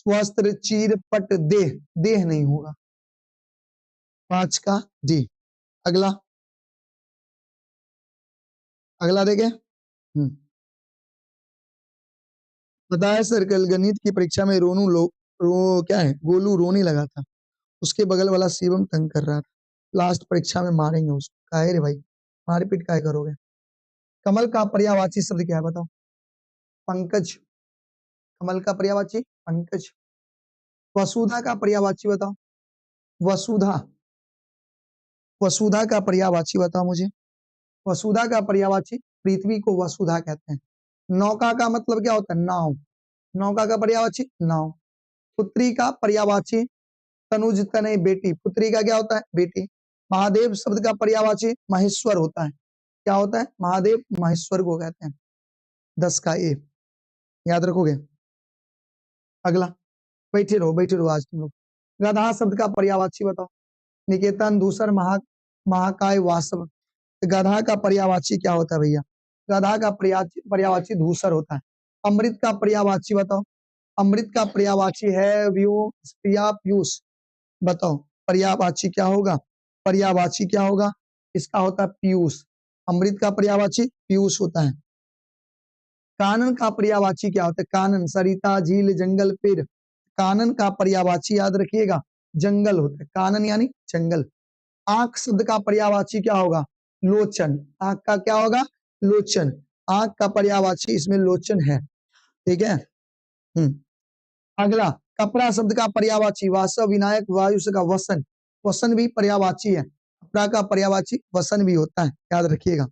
वस्त्र, चीर, पट, देह, देह नहीं होगा। 5 का डी। अगला, अगला देखें। पता है सर, कल गणित की परीक्षा में क्या है, गोलू रोने लगा था, उसके बगल वाला शिवम तंग कर रहा था। लास्ट परीक्षा में मारेंगे उसको। काहे रे भाई, मारपीट काहे करोगे? कमल का पर्यायवाची शब्द क्या है बताओ? पंकज, कमल का पर्यायवाची पंकज। वसुधा का पर्यायवाची बताओ, वसुधा, वसुधा का पर्यायवाची बताओ मुझे। वसुधा का पर्यायवाची, पृथ्वी को वसुधा कहते हैं। नौका का मतलब क्या होता है? नाव, नौका का पर्यायवाची नाव। पुत्री का पर्यायवाची तनुज, तनय, बेटी, पुत्री का क्या होता है? बेटी। महादेव शब्द का पर्यायवाची महेश्वर होता है, क्या होता है? महादेव, महेश्वर को कहते हैं। 10 का ए, याद रखोगे। अगला, बैठे रहो आज तुम लोग। गधा शब्द का पर्यायवाची बताओ। निकेतन, दूसर, महाकाय, वासव। गधा का पर्यायवाची क्या होता है भैया? गधा का पर्यायवाची धूसर होता है। अमृत का पर्यायवाची बताओ। अमृत का पर्यायवाची है पीयूष। बताओ पर्यायवाची क्या होगा? पर्यायवाची क्या होगा? इसका होता है पीयूष। अमृत का पर्यायवाची पीयूष होता है। कानन का पर्यायवाची क्या होता है? कानन, सरिता, झील, जंगल, पेड़। कानन का पर्यायवाची याद रखिएगा जंगल होता है। कानन यानी जंगल। आंख शब्द का पर्यायवाची क्या होगा? लोचन। आंख का क्या होगा? लोचन। आंख का पर्यायवाची इसमें लोचन है। ठीक है। अगला, कपड़ा शब्द का पर्यायवाची वासव, विनायक, वायु का वसन। वसन भी पर्यायवाची है। कपड़ा का पर्यायवाची वसन भी होता है, याद रखिएगा।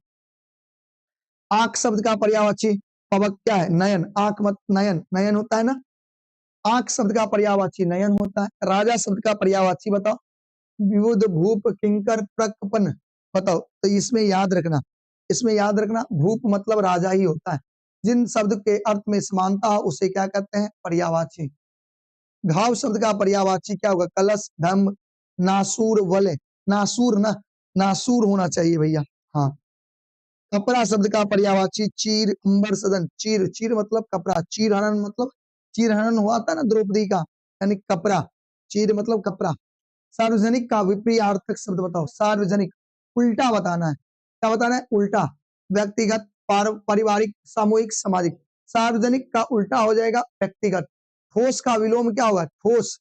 आंख शब्द का पर्यायवाची पवक क्या है? नयन। आंख मत नयन, नयन होता है ना। आंख शब्द का पर्यायवाची नयन होता है। राजा शब्द का पर्यायवाची बताओ। विबुध, भूप, किंकर, प्रकपन। बताओ। तो इसमें याद रखना भूप मतलब राजा ही होता है। जिन शब्द के अर्थ में समानता हो उसे क्या कहते हैं? पर्यायवाची। घाव शब्द का पर्यायवाची क्या होगा? कलश, धम्म, नासूर, वलय। नासूर ना, नासूर होना चाहिए भैया। हाँ। कपड़ा शब्द का पर्यायवाची चीर, अंबर, सदन। चीर, चीर मतलब कपड़ा। चीर हनन मतलब, चीर हनन हुआ था ना द्रौपदी का, यानी कपड़ा। चीर मतलब कपड़ा। सार्वजनिक का विपरीतार्थक शब्द बताओ। सार्वजनिक उल्टा बताना है। क्या बताना है? उल्टा। व्यक्तिगत, पारिवारिक, सामूहिक, सामाजिक। सार्वजनिक का उल्टा हो जाएगा व्यक्तिगत। ठोस का विलोम क्या होगा? ठोस।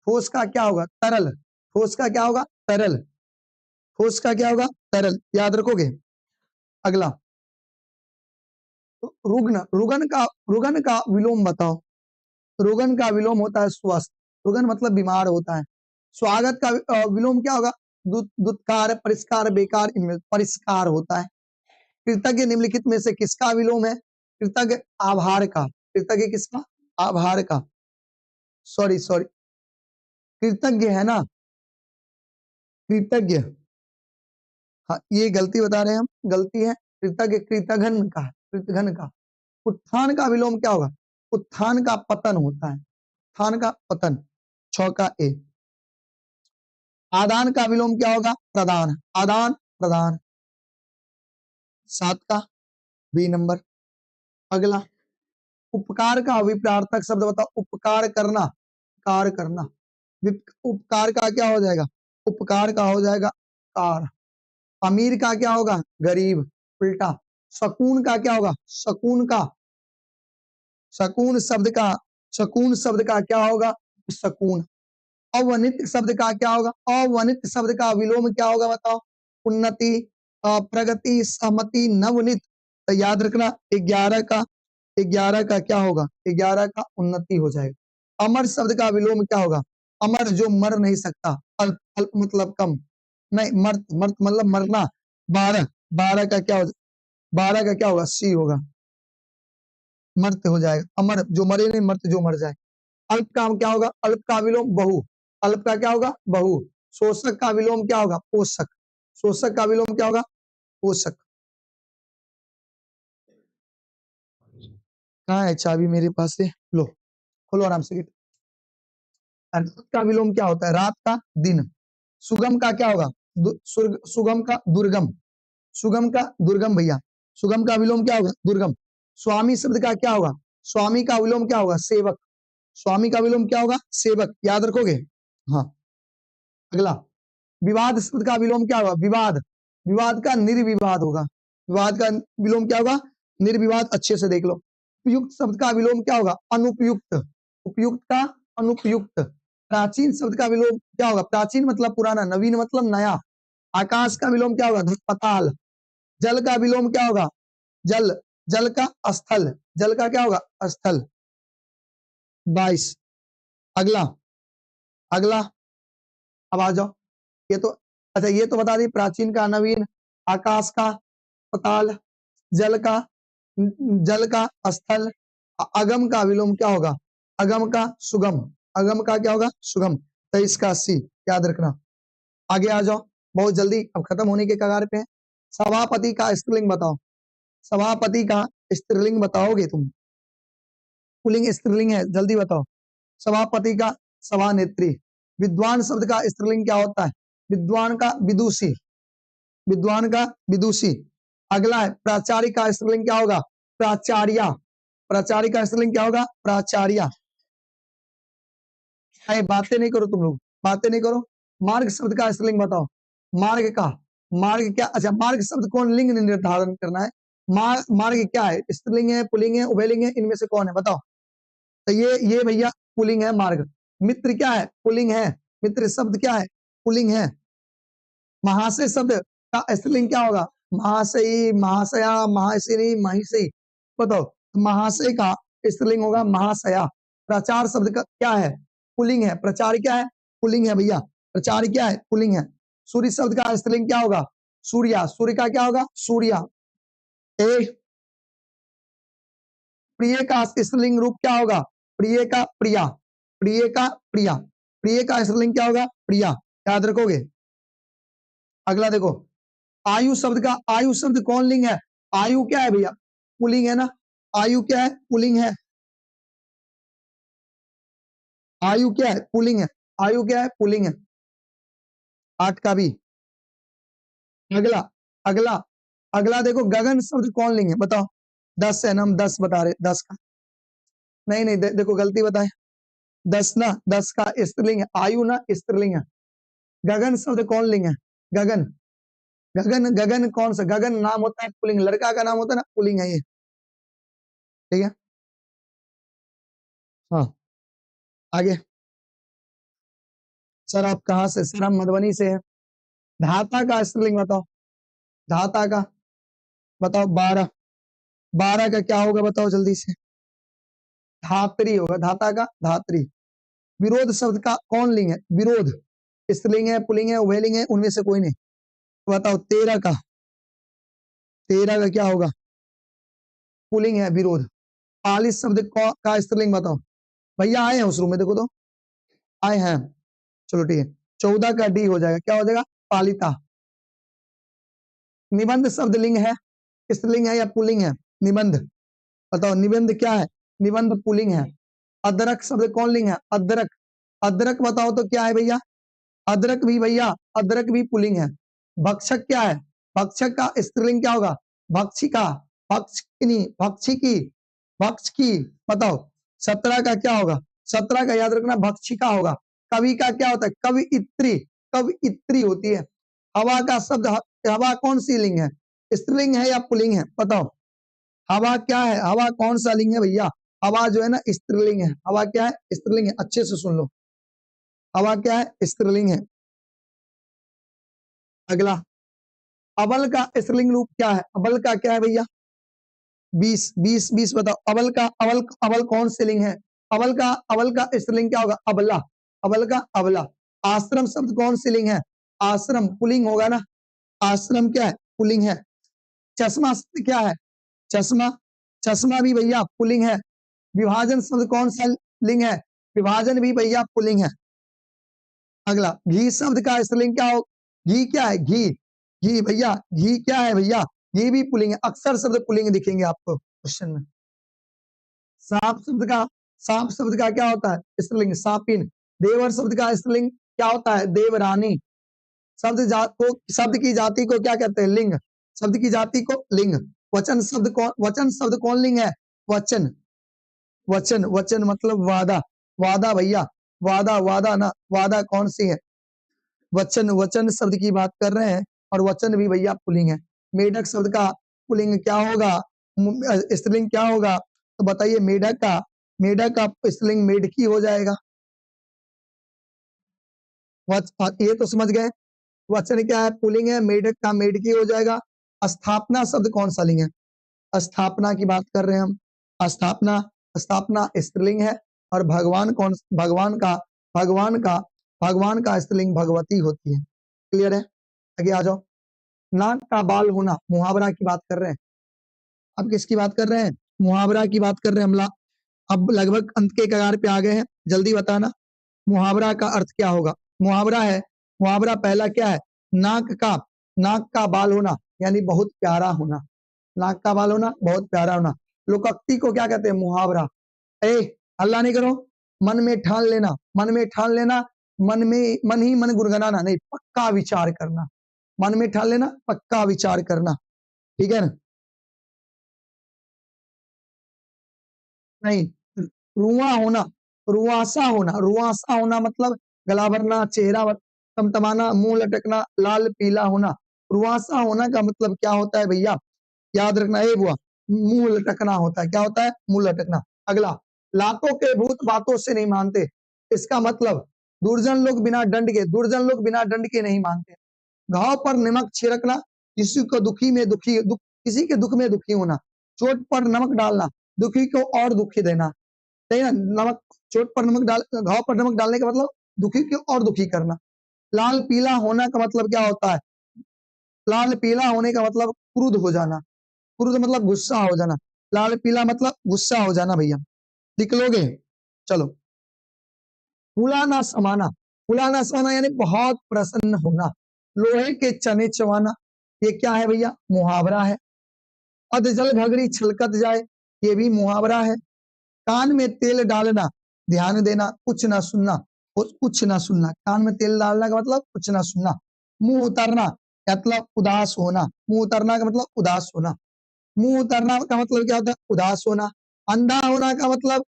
ठोस का क्या होगा? तरल। ठोस का क्या होगा? तरल। ठोस का क्या होगा? तरल। याद रखोगे। अगला, रुगन का विलोम बताओ। रुगन का विलोम होता है स्वस्थ। रुगन मतलब बीमार होता है। स्वागत का विलोम क्या होगा? दुत्कार, परिष्कार, बेकार, इनमें परिष्कार होता है। कृतज्ञ निम्नलिखित में से किसका विलोम है? कृतज्ञ आभार का। कृतज्ञ किसका? आभार का। सॉरी, कृतज्ञ है ना, कृतज्ञ। हाँ, ये गलती बता रहे हैं हम, गलती है। कृतज्ञ कृतघ्न का, कृतघ्न का। उत्थान का विलोम क्या होगा? उत्थान का पतन होता है। उत्थान का पतन। 6 का ए। आदान का विलोम क्या होगा? प्रदान। आदान प्रदान। 7 का बी नंबर। अगला, उपकार का विपरीतार्थक शब्द बताओ। उपकार करना, उपकार करना। उपकार का क्या हो जाएगा? उपकार का हो जाएगा कार। अमीर का क्या होगा? गरीब, उल्टा। शकून का क्या होगा? शकून का, शकून शब्द का क्या होगा? शकून। अवनित शब्द का क्या होगा? अवनित शब्द का विलोम क्या होगा बताओ? उन्नति, प्रगति, सहमति, नवनीत। तो याद रखना 11 का क्या होगा? 11 का उन्नति हो जाएगा। अमर शब्द का विलोम क्या होगा? अमर जो मर नहीं सकता। अल्प, अल्प मतलब कम नहीं, मर्त, मर्त मतलब मरना। 12, 12 का क्या होगा? 12 का क्या होगा? सी होगा, मर्त हो जाएगा। अमर जो मरे नहीं, मर्त जो मर जाए। अल्प का क्या होगा? अल्प का विलोम बहु। अल्प का क्या होगा? बहु। शोषक का विलोम क्या होगा? पोषक। शोषक का विलोम क्या होगा? पोषक। कहाँ है चाबी? मेरे पास है, लो खोलो आराम से गेट। रात का विलोम क्या होता है? रात का दिन। सुगम का क्या होगा? सुगम का दुर्गम। सुगम का दुर्गम भैया। सुगम का विलोम क्या होगा? दुर्गम। स्वामी शब्द का क्या होगा? स्वामी का विलोम क्या होगा? सेवक। स्वामी का विलोम क्या होगा? सेवक। याद रखोगे। हाँ। अगला, विवाद शब्द का विलोम क्या होगा? विवाद। विवाद का निर्विवाद होगा। विवाद का विलोम क्या होगा? निर्विवाद। अच्छे से देख लो। उपयुक्त शब्द का विलोम क्या होगा? अनुपयुक्त। उपयुक्त का अनुपयुक्त। प्राचीन शब्द का विलोम क्या होगा? प्राचीन मतलब पुराना, नवीन मतलब नया। आकाश का विलोम क्या होगा? पताल। जल का विलोम क्या होगा? जल। जल का स्थल। जल का क्या होगा? स्थल। 22। अगला, अगला, अब आ जाओ। ये तो अच्छा, ये तो बता दी। प्राचीन का नवीन, आकाश का पताल, जल का, जल का स्थल। अगम का विलोम क्या होगा? अगम का सुगम। अगम का क्या होगा? सुगम। 23 का सी, याद रखना। आगे आ जाओ, बहुत जल्दी, अब खत्म होने के कगार पे है। सभापति का स्त्रीलिंग बताओ। सभापति का स्त्रीलिंग बताओगे तुम? पुल्लिंग स्त्रीलिंग है, जल्दी बताओ। सभापति का सभानेत्री। विद्वान शब्द का स्त्रीलिंग क्या होता है? विद्वान का विदुषी, विद्वान का विदुषी। अगला है प्राचार्य का स्त्रीलिंग क्या होगा? प्राचार्या। प्राचार्य का स्त्रीलिंग क्या होगा? प्राचार्या। बातें नहीं करो तुम लोग, बातें नहीं करो। मार्ग शब्द का स्त्रीलिंग बताओ। मार्ग का, मार्ग क्या? अच्छा, मार्ग शब्द कौन लिंग निर्धारण करना है। मार्ग क्या है? स्त्रीलिंग है, पुल्लिंग है, उभयलिंग है, इनमें से कौन है बताओ। तो ये भैया पुल्लिंग है मार्ग। मित्र क्या है? पुल्लिंग है। मित्र शब्द क्या है? पुल्लिंग है। महाशय शब्द का स्त्रीलिंग क्या होगा? महाशयी, महाशया, महाशयी, महिषी। बताओ, महाशय का स्त्रीलिंग होगा महाशया। प्रचार शब्द का क्या है? पुल्लिंग है। प्रचार क्या है? पुल्लिंग है भैया। प्रचार क्या है? पुल्लिंग है। सूर्य शब्द का स्त्रीलिंग क्या होगा? सूर्या। सूर्य का क्या होगा? सूर्या। प्रिय का स्त्रीलिंग रूप क्या होगा? प्रिय का प्रिया। प्रिय का प्रिया। प्रिय का स्त्रीलिंग क्या होगा? प्रिया। याद रखोगे। अगला देखो, आयु शब्द का, आयु शब्द कौन लिंग है? आयु क्या है भैया? पुल्लिंग है ना। आयु क्या है? पुल्लिंग है। आयु क्या है? पुल्लिंग है। आयु क्या है? पुल्लिंग है। 8 का भी। अगला अगला अगला देखो, गगन शब्द कौन लिंग है बताओ। 10 है ना, हम 10 बता रहे, 10 का नहीं नहीं, देखो गलती बताए। 10 ना, 10 का स्त्रीलिंग है। आयु ना स्त्रीलिंग है। गगन शब्द कौन लिंग है? गगन। गगन, गगन कौन सा? गगन नाम होता है पुल्लिंग, लड़का का नाम होता है ना, पुल्लिंग है ये। ठीक है, हाँ। आगे, सर आप कहाँ से? सर हम मधुबनी से हैं। धाता का स्त्रीलिंग बताओ। धाता का बताओ। 12। 12 का क्या होगा बताओ जल्दी से। धात्री होगा। धाता का धात्री। विरोध शब्द का कौन लिंग है? विरोध स्त्रीलिंग है, पुल्लिंग है, उभयलिंग है, उनमें से कोई नहीं। बताओ 13 का। 13 का क्या होगा? पुल्लिंग है, विरोध। 40 शब्द का स्त्रीलिंग बताओ। भैया आए हैं उस रूम में, देखो तो आए हैं। चलो ठीक है, 14 का डी हो जाएगा। क्या हो जाएगा? पालिता। निबंध शब्द लिंग है, स्त्रीलिंग है या पुल्लिंग है? निबंध। बताओ निबंध क्या है? निबंध पुल्लिंग है। अदरक शब्द कौन लिंग है? अदरक। अदरक बताओ तो क्या है भैया? अदरक भी भैया, अदरक भी पुल्लिंग है। भक्षक क्या है? भक्षक का स्त्रीलिंग क्या होगा? भक्षिका। भक्षिनी, भक्षिकी, भक्ष की। बताओ 17 का क्या होगा? 17 का याद रखना भक्षिका होगा। कवि का क्या होता है? कवियित्री। कवियित्री होती है। हवा का शब्द, हवा कौन सी लिंग है? स्त्रीलिंग है या पुल्लिंग है? बताओ हवा क्या है? हवा कौन सा लिंग है भैया? हवा जो है ना स्त्रीलिंग है। हवा क्या है? स्त्रीलिंग है। अच्छे से सुन लो, हवा क्या है? स्त्रीलिंग है। अगला, अबल का स्त्रीलिंग रूप क्या है? अबल का क्या है भैया? 20। 20 20 बताओ। अबल का, अबल अबल कौन से लिंग है? अबल का स्त्रीलिंग क्या होगा? अबला। अबल का अबला। आश्रम शब्द कौन सी लिंग है? आश्रम पुल्लिंग होगा ना। आश्रम क्या है? पुल्लिंग है। चश्मा शब्द क्या है? चश्मा। चश्मा भी भैया पुल्लिंग है। विभाजन शब्द कौन सा लिंग है? विभाजन भी भैया पुल्लिंग है। अगला, घी शब्द का स्त्रीलिंग क्या हो? घी क्या है? घी। घी भैया, घी क्या है भैया? घी भी पुल्लिंग है। अक्सर शब्द पुल्लिंग दिखेंगे आपको क्वेश्चन में। सांप शब्द का, सांप शब्द का क्या होता है? स्त्रीलिंग सांपिन। देवर शब्द का स्त्रीलिंग क्या होता है? देवरानी। शब्द की जाति को क्या कहते हैं? लिंग। शब्द की जाति को लिंग। वचन शब्द कौन लिंग है? वचन। वचन, वचन मतलब वादा। वादा भैया, वादा, वादा ना, वादा कौन सी है? वचन। वचन शब्द की बात कर रहे हैं, और वचन भी भैया पुल्लिंग है। मेढक शब्द का पुल्लिंग क्या होगा? स्त्रीलिंग क्या होगा? तो बताइए। मेढक का, मेढक का स्त्रीलिंग मेढकी हो जाएगा। ये तो समझ गए। वचन क्या है? पुल्लिंग है। मेढक का मेढकी हो जाएगा। स्थापना शब्द कौन सा लिंग है? स्थापना की बात कर रहे हैं हम। स्थापना, स्थापना स्त्रीलिंग है। और भगवान कौन? भगवान का, भगवान का, भगवान का स्त्रीलिंग भगवती होती है। क्लियर है? आगे आ जाओ। नाक का बाल होना, मुहावरा की बात कर रहे हैं। अब किसकी बात कर रहे हैं? मुहावरा की बात कर रहे हैं हम। अब लगभग अंत के कगार पे आ गए हैं, जल्दी बताना मुहावरा का अर्थ क्या होगा। मुहावरा है, मुहावरा पहला क्या है? नाक का, नाक का बाल होना यानी बहुत प्यारा होना। नाक का बाल होना, बहुत प्यारा होना। लोकोक्ति को क्या कहते हैं? मुहावरा। ए हल्ला नहीं करो, मन में ठान लेना, मन में ठान लेना, मन ही मन गुनगुनाना नहीं, पक्का विचार करना, मन में ठान लेना, पक्का विचार करना, ठीक है ना। नहीं, रुआ होना, रुआसा होना, रुआसा होना मतलब गला भरना, चेहरा तमतमाना, मुंह लटकना, लाल पीला होना। रुआसा होना का मतलब क्या होता है भैया, याद रखना। ए बुआ, मुंह लटकना होता है। क्या होता है? मुंह लटकना। अगला, लातों के भूत बातों से नहीं मानते। इसका मतलब दुर्जन लोग बिना दंड के, दुर्जन लोग बिना दंड के नहीं मानते। घाव पर नमक छिड़कना, किसी को दुखी में किसी के दुख में दुखी होना। चोट पर नमक डालना, दुखी को और दुखी देना। सही है ना? नमक, चोट पर नमक डाल, घाव पर नमक डालने का मतलब दुखी को और दुखी करना। लाल पीला होना का मतलब क्या होता है? लाल पीला होने का मतलब क्रुद्ध हो जाना। क्रुद्ध मतलब गुस्सा हो जाना। लाल पीला मतलब गुस्सा हो जाना भैया। लिख लोगे? चलो, फुलाना समाना, फुलाना समाना यानी बहुत प्रसन्न होना। लोहे के चने चबाना, ये क्या है भैया? मुहावरा है। अधजल घगरी छलकत जाए, ये भी मुहावरा है। कान में तेल डालना, ध्यान देना, कुछ ना सुनना, कुछ ना सुनना। कान में तेल डालना का मतलब कुछ ना सुनना। मुंह उतरना मतलब उदास होना, मुंह उतरना का मतलब उदास होना। मुंह उतरना का मतलब क्या होता है? उदास होना। अंधा होना का मतलब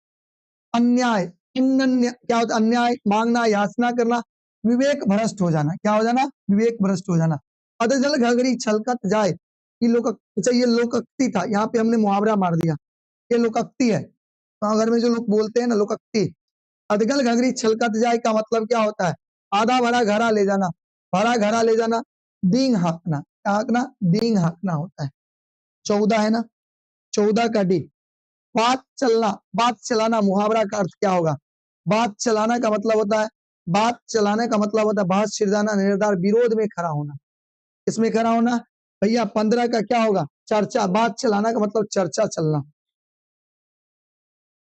अन्याय, क्या होता है? अन्याय मांगना, याचना करना, विवेक भ्रष्ट हो जाना। क्या हो जाना? विवेक भ्रष्ट हो जाना। अधजल घगरी छलकत जाए, ये अच्छा, ये लोकोक्ति था, यहाँ पे हमने मुहावरा मार दिया। ये लोकोक्ति है, तो घर में जो लोग बोलते हैं ना, लोकोक्ति। अधगल घगरी छलकत जाए का मतलब क्या होता है? आधा भरा घड़ा ले जाना, भरा घड़ा ले जाना। दींग हाँकना, क्या हाँकना? दींग हाँकना होता है। 14 है ना, 14 का डी। बात चलना, बात चलाना, मुहावरा का अर्थ क्या होगा? बात चलाना का मतलब होता है, बात चलाने का मतलब होता है बात छिड़ जाना, निर्धार विरोध में खड़ा होना। इसमें खड़ा होना भैया। 15 का क्या होगा? चर्चा। बात चलाना का मतलब चर्चा चलना।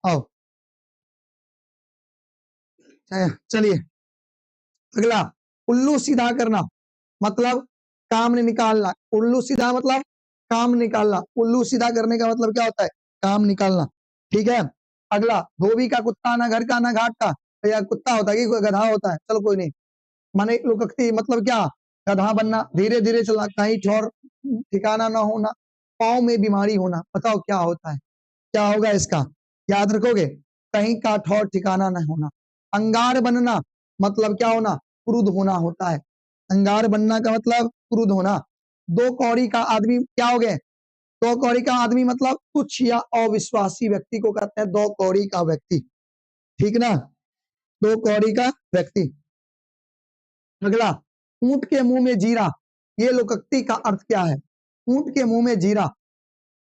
आओ चलिए, अगला, उल्लू सीधा करना मतलब काम नहीं निकालना। उल्लू सीधा मतलब काम निकालना। उल्लू सीधा करने का मतलब क्या होता है? काम निकालना, ठीक है। अगला, धोबी का कुत्ता ना घर का ना घाट का। भैया कुत्ता होता है कि कोई गधा होता है? चलो कोई नहीं। माने लोकक्ति मतलब क्या? गधा बनना, धीरे धीरे चलना, कहीं ठौर ठिकाना ना होना, पाँव में बीमारी होना। बताओ क्या होता है? क्या होगा इसका? याद रखोगे? कहीं का ठौर ठिकाना न होना। अंगार बनना मतलब क्या होना? क्रुद्ध होना होता है। अंगार बनना का मतलब क्रुद्ध होना। दो कौड़ी का आदमी क्या हो गए? दो कौड़ी का आदमी मतलब तुच्छ या अविश्वासी व्यक्ति को कहते हैं दो कौड़ी का व्यक्ति, ठीक ना? दो कौड़ी का व्यक्ति। अगला, ऊंट के मुंह में जीरा, ये लोकोक्ति का अर्थ क्या है? ऊंट के मुंह में जीरा,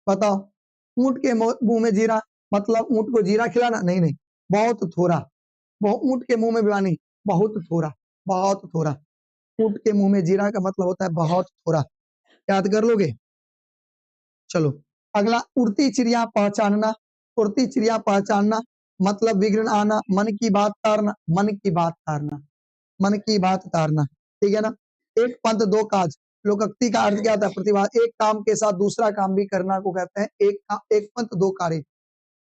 बताओ। ऊंट के मुंह में जीरा मतलब ऊंट को जीरा खिलाना? नहीं नहीं, बहुत थोड़ा। ऊंट के मुंह में पानी, बहुत थोड़ा, बहुत थोड़ा। ऊंट के मुंह में जीरा का मतलब होता है बहुत थोड़ा। याद कर लोगे? चलो, अगला, उड़ती चिड़िया पहचानना। उड़ती चिड़िया पहचानना मतलब विघ्न आना, मन की बात तारना, मन की बात तारना, मन की बात तारना, ठीक है ना। एक पंथ दो काज, लोकोक्ति का अर्थ क्या होता है? प्रतिभा, एक काम के साथ दूसरा काम भी करना को कहते हैं एक पंथ दो कार्य।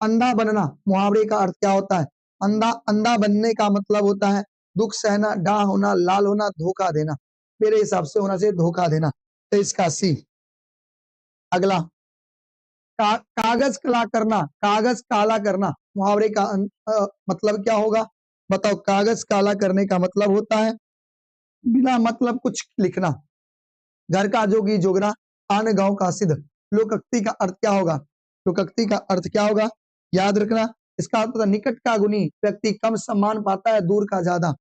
अंधा बनना, मुहावरे का अर्थ क्या होता है? अंधा, अंधा बनने का मतलब होता है दुख सहना, डा होना, लाल होना, धोखा देना। मेरे हिसाब से होना चाहिए धोखा देना, तो इसका सी। अगला, कागज काला करना, कागज काला करना, मुहावरे का मतलब क्या होगा? बताओ। कागज काला करने का मतलब होता है बिना मतलब कुछ लिखना। घर का जोगी जोगरा, आन गांव का सिद्ध। लोकोक्ति का अर्थ क्या होगा? लोकोक्ति का अर्थ क्या होगा? याद रखना, इसका अर्थ निकट का गुणी व्यक्ति कम सम्मान पाता है, दूर का ज्यादा।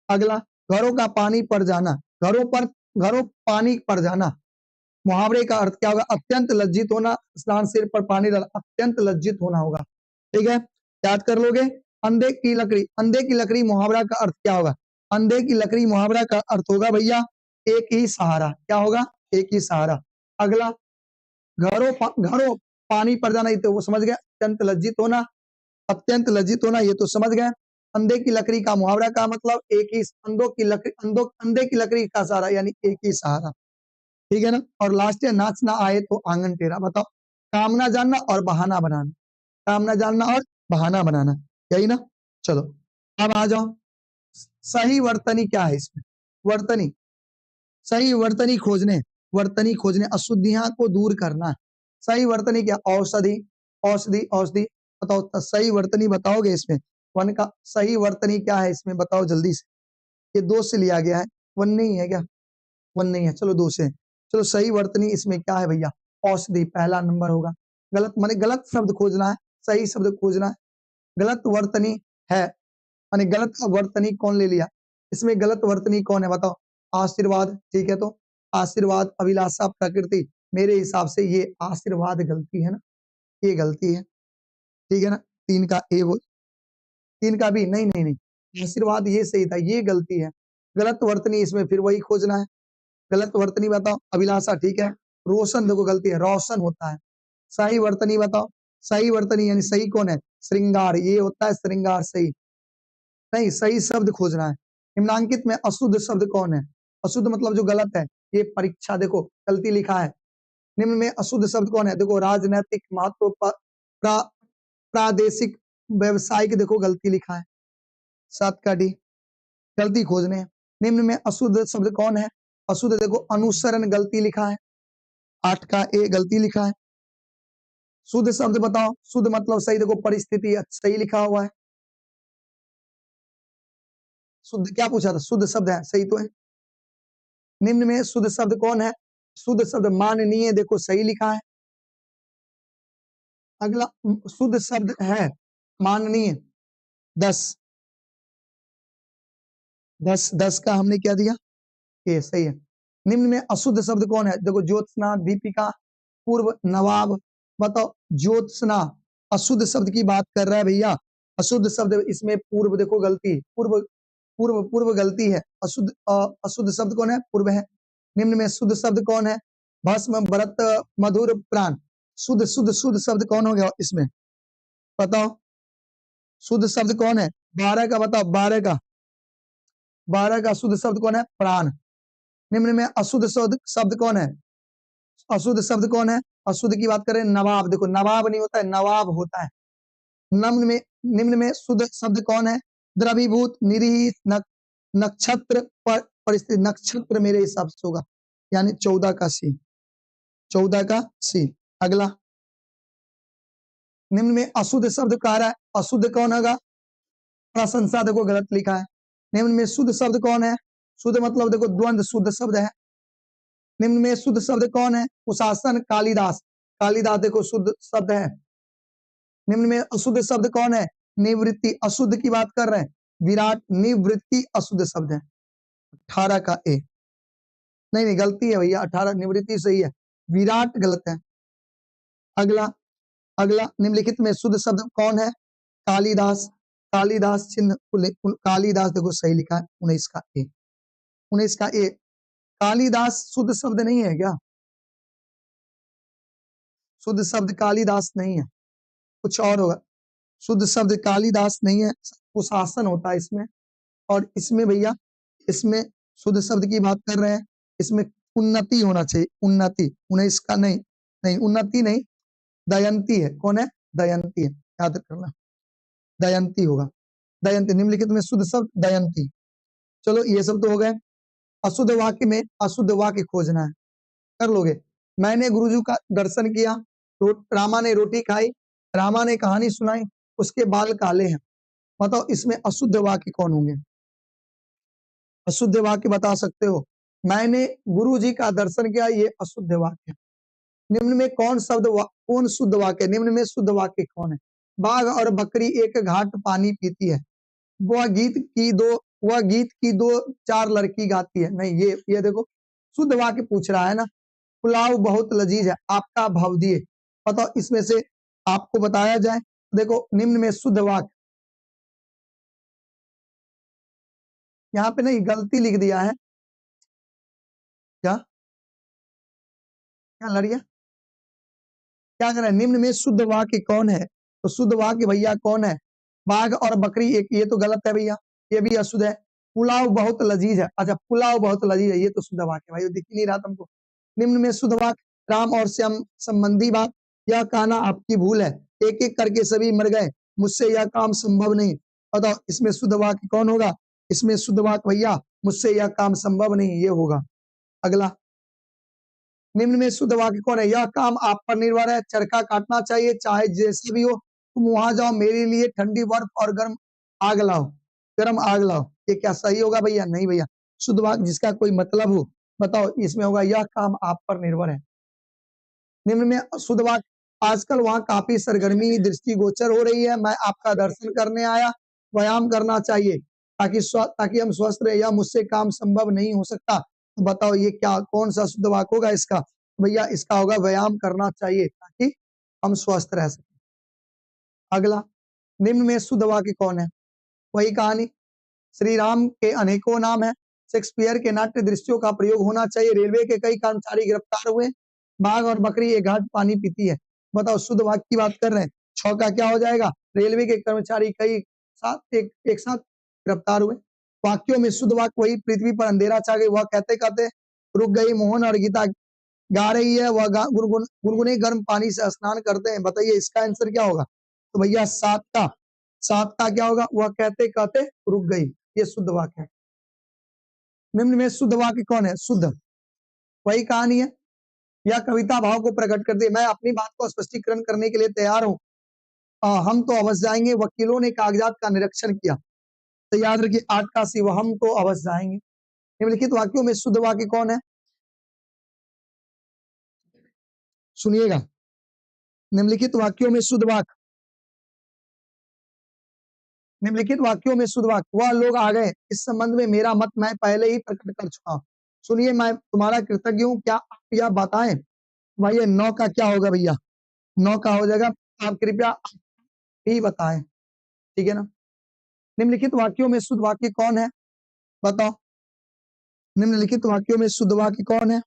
अगला, घरों का पानी पड़ जाना, घरों पानी पड़ जाना। मुहावरे का अर्थ क्या होगा? अत्यंत लज्जित होना, स्नान सिर पर पानी डाला, अत्यंत लज्जित होना होगा, ठीक है। याद कर लोगे? अंधे की लकड़ी, अंधे की लकड़ी मुहावरा का अर्थ क्या होगा? अंधे की लकड़ी मुहावरा का अर्थ होगा भैया एक ही सहारा। क्या होगा? एक ही सहारा। अगला, घरों पानी पड़ जाना, ये तो वो समझ गया। अत्यंत लज्जित होना, अत्यंत लज्जित होना, ये तो समझ गए। अंधे की लकड़ी का मुहावरा का मतलब एक ही, अंधे की लकड़ी का सहारा यानी एक ही सहारा, ठीक है ना। और लास्ट है, नाच ना आए तो आंगन टेढ़ा। बताओ, काम ना जानना और बहाना बनाना, काम ना जानना और बहाना बनाना, यही ना। चलो अब आ जाओ, सही वर्तनी क्या है इसमें, वर्तनी, सही वर्तनी खोजने अशुद्धियां को दूर करना है। सही वर्तनी क्या, औषधि, औषधि औषधि, बताओ सही वर्तनी बताओगे इसमें, वन का सही वर्तनी क्या है इसमें बताओ जल्दी से। ये दो से लिया गया है, वन नहीं है क्या, वन नहीं है, चलो दो से। चलो सही वर्तनी इसमें क्या है भैया, औषधि पहला नंबर होगा। गलत माने गलत शब्द खोजना है, सही शब्द खोजना है। गलत वर्तनी है माने गलत वर्तनी कौन ले लिया, इसमें गलत वर्तनी कौन है बताओ, आशीर्वाद, ठीक है तो आशीर्वाद, अभिलाषा, प्रकृति, मेरे हिसाब से ये आशीर्वाद गलती है ना, ये गलती है, ठीक है ना, तीन का ए वो, तीन का भी नहीं नहीं नहीं, आशीर्वाद ये सही था, ये गलती है। गलत वर्तनी इसमें फिर वही खोजना है, गलत वर्तनी बताओ, अभिलाषा ठीक है, रोशन देखो गलती है, रोशन होता है। सही वर्तनी बताओ, सही वर्तनी यानी सही कौन है, श्रृंगार, ये होता है श्रृंगार, सही नहीं, सही शब्द खोजना है। निम्नांकित में अशुद्ध शब्द कौन है, अशुद्ध मतलब जो गलत है, ये परीक्षा देखो गलती लिखा है। निम्न में अशुद्ध शब्द कौन है, देखो राजनैतिक, महत्व, प्रादेशिक, व्यवसायिक, देखो गलती लिखा है, 7 का डी, गलती खोजने हैं। निम्न में अशुद्ध शब्द कौन है, अशुद्ध देखो अनुसरण, गलती लिखा है, 8 का ए गलती लिखा है। शुद्ध शब्द बताओ, शुद्ध मतलब सही, देखो परिस्थिति सही लिखा हुआ है। शुद्ध क्या पूछा था, शुद्ध शब्द है, सही तो है। निम्न में शुद्ध शब्द कौन है, शुद्ध शब्द माननीय, देखो सही लिखा है। अगला शुद्ध शब्द है माननीय, 10 10 10 का हमने क्या दिया, ये सही है। निम्न में अशुद्ध शब्द कौन है, देखो ज्योत्सना, दीपिका, पूर्व, नवाब, बताओ ज्योत्सना अशुद्ध शब्द की बात कर रहा है भैया, अशुद्ध शब्द इसमें पूर्व, देखो गलती, पूर्व पूर्व पूर्व गलती है, अशुद्ध अशुद्ध शब्द कौन है, पूर्व है। निम्न में शुद्ध शब्द कौन है, भस्म, व्रत, मधुर, प्राण, शुद्ध शुद्ध शुद्ध शब्द कौन हो गया इसमें बताओ, शुद्ध शब्द कौन है, 12 का बताओ, 12 का, 12 का शुद्ध शब्द कौन है, प्राण। निम्न में अशुद्ध शब्द कौन है, अशुद्ध शब्द कौन है, अशुद्ध की बात करें नवाब, देखो नवाब नहीं होता है, नवाब होता है। निम्न में शुद्ध शब्द कौन है, द्रवीभूत, निरीह, नक्षत्र, परिस्थिति, नक्षत्र मेरे हिसाब से होगा, यानी 14 का सी, 14 का सी। अगला निम्न में अशुद्ध शब्द कह रहा है, अशुद्ध कौन होगा, प्रशंसा, देखो गलत लिखा है। निम्न में शुद्ध शब्द कौन है, शुद्ध मतलब देखो द्वंद्व शुद्ध शब्द है। निम्न में शुद्ध शब्द कौन है, कुशासन, कालिदास, कालिदास देखो शुद्ध शब्द है। निम्न में अशुद्ध शब्द कौन है, निवृत्ति, अशुद्ध की बात कर रहे हैं, विराट, निवृत्ति अशुद्ध शब्द है, 18 का ए, नहीं नहीं गलती है भैया, 18 निवृत्ति सही है, विराट गलत है। अगला अगला निम्नलिखित में शुद्ध शब्द कौन है, कालिदास, कालिदास चिन्ह, कालिदास देखो सही लिखा है, 19 का ए, 19 का ए। कालिदास शुद्ध शब्द नहीं है क्या, शुद्ध शब्द कालिदास नहीं है, कुछ और होगा, शुद्ध शब्द कालिदास नहीं है, कुशासन होता है इसमें। और इसमें भैया, इसमें शुद्ध शब्द की बात कर रहे हैं, इसमें उन्नति होना चाहिए, उन्नति, 19 का नहीं, नहीं उन्नति नहीं, दयंती है, कौन है, दयंती है, याद करना, दयंती होगा, दयंती। निम्नलिखित में शुद्ध शब्द दयंती। चलो ये सब तो हो गए। अशुद्ध वाक्य में अशुद्ध वाक्य खोजना है, कर लोगे। मैंने गुरुजी का दर्शन किया, रामा ने रोटी खाई, रामा ने कहानी सुनाई, उसके बाल काले हैं, बताओ इसमें अशुद्ध वाक्य कौन होंगे, अशुद्ध वाक्य बता सकते हो। मैंने गुरुजी का दर्शन किया, ये अशुद्ध वाक्य। निम्न में कौन शब्द कौन शुद्ध वाक्य, निम्न में शुद्ध वाक्य कौन है, बाघ और बकरी एक घाट पानी पीती है, वह गीत की दो चार लड़की गाती है, नहीं ये देखो शुद्ध वाक्य पूछ रहा है ना। पुलाव बहुत लजीज है, आपका भाव दिए, बताओ इसमें से आपको बताया जाए। देखो निम्न में शुद्ध वाक्य, यहाँ पे नहीं गलती लिख दिया है, क्या क्या लड़िया क्या कर रहा है, निम्न में शुद्ध वाक्य कौन है, तो शुद्ध वाक्य भैया कौन है, बाघ और बकरी एक, ये तो गलत है भैया, ये भी अशुद्ध है। पुलाव बहुत लजीज है, अच्छा पुलाव बहुत लजीज है, ये तो शुद्ध वाक्य भाई, दिख नहीं रहा तुमको। निम्न में शुद्ध वाक्य, राम और श्याम संबंधी बात, यह कहना आपकी भूल है, एक एक करके सभी मर गए, मुझसे यह काम संभव नहीं, बताओ इसमें शुद्ध वाक्य कौन होगा? इसमें शुद्ध वाक्य भैया मुझसे यह काम संभव नहीं, ये होगा। अगला, निम्न में शुद्ध वाक्य कौन है? यह काम आप पर निर्भर है, चरखा काटना चाहिए, चाहे जैसे भी हो, तुम वहां जाओ, मेरे लिए ठंडी बर्फ और गर्म आग लाओ, गर्म आग लाओ। ये क्या सही होगा भैया? नहीं भैया। शुद्ध वाक्य जिसका कोई मतलब हो, बताओ इसमें होगा यह काम आप पर निर्भर है। निम्न में शुद्ध वाक्य, आजकल वहां काफी सरगर्मी दृष्टिगोचर हो रही है, मैं आपका दर्शन करने आया, व्यायाम करना चाहिए ताकि हम स्वस्थ रहे, या मुझसे काम संभव नहीं हो सकता। तो बताओ ये क्या, कौन सा शुद्ध वाक्य होगा इसका? भैया इसका होगा व्यायाम करना चाहिए ताकि हम स्वस्थ रह सकें। अगला, निम्न में शुद्ध वाक्य कौन है? वही कहानी, श्री राम के अनेकों नाम है, शेक्सपियर के नाट्य दृश्यों का प्रयोग होना चाहिए, रेलवे के कई कर्मचारी गिरफ्तार हुए, बाघ और बकरी एक घाट पानी पीती है। बताओ शुद्ध वाक्य की बात कर रहे हैं, छह का क्या हो जाएगा? रेलवे के कर्मचारी कई साथ एक साथ गिरफ्तार हुए। वाक्यों में शुद्ध वाक्य वही, पृथ्वी पर अंधेरा छा गई, वह कहते कहते रुक गई, मोहन और गीता गा रही है, वह गुनगुने गर्म पानी से स्नान करते हैं। बताइए इसका आंसर क्या होगा? तो भैया सात का क्या होगा? वह कहते कहते रुक गई, ये शुद्ध वाक्य है। निम्न में शुद्ध वाक्य कौन है? शुद्ध वही कहानी है, यह कविता भाव को प्रकट करती है, मैं अपनी बात को स्पष्टीकरण करने के लिए तैयार हूँ, हम तो अवश्य जाएंगे, वकीलों ने कागजात का निरीक्षण किया। तो याद रखिए 8 का सी, हम तो अवश्य जाएंगे। निम्नलिखित वाक्यों में शुद्ध वाक्य कौन है? सुनिएगा, निम्नलिखित वाक्यों में शुद्ध वाक्य, निम्नलिखित वाक्यों में शुद्ध वाक्य, वह लोग आ गए, इस संबंध में मेरा मत मैं पहले ही प्रकट कर चुका हूं। सुनिए, मैं तुम्हारा कृतज्ञ हूं, क्या आप यह बताएं? भाई 9 का क्या होगा भैया? 9 का हो जाएगा, आप कृपया ही बताएं, ठीक है ना? निम्नलिखित वाक्यों में शुद्ध वाक्य कौन है? बताओ, निम्नलिखित वाक्यों में शुद्ध वाक्य कौन है?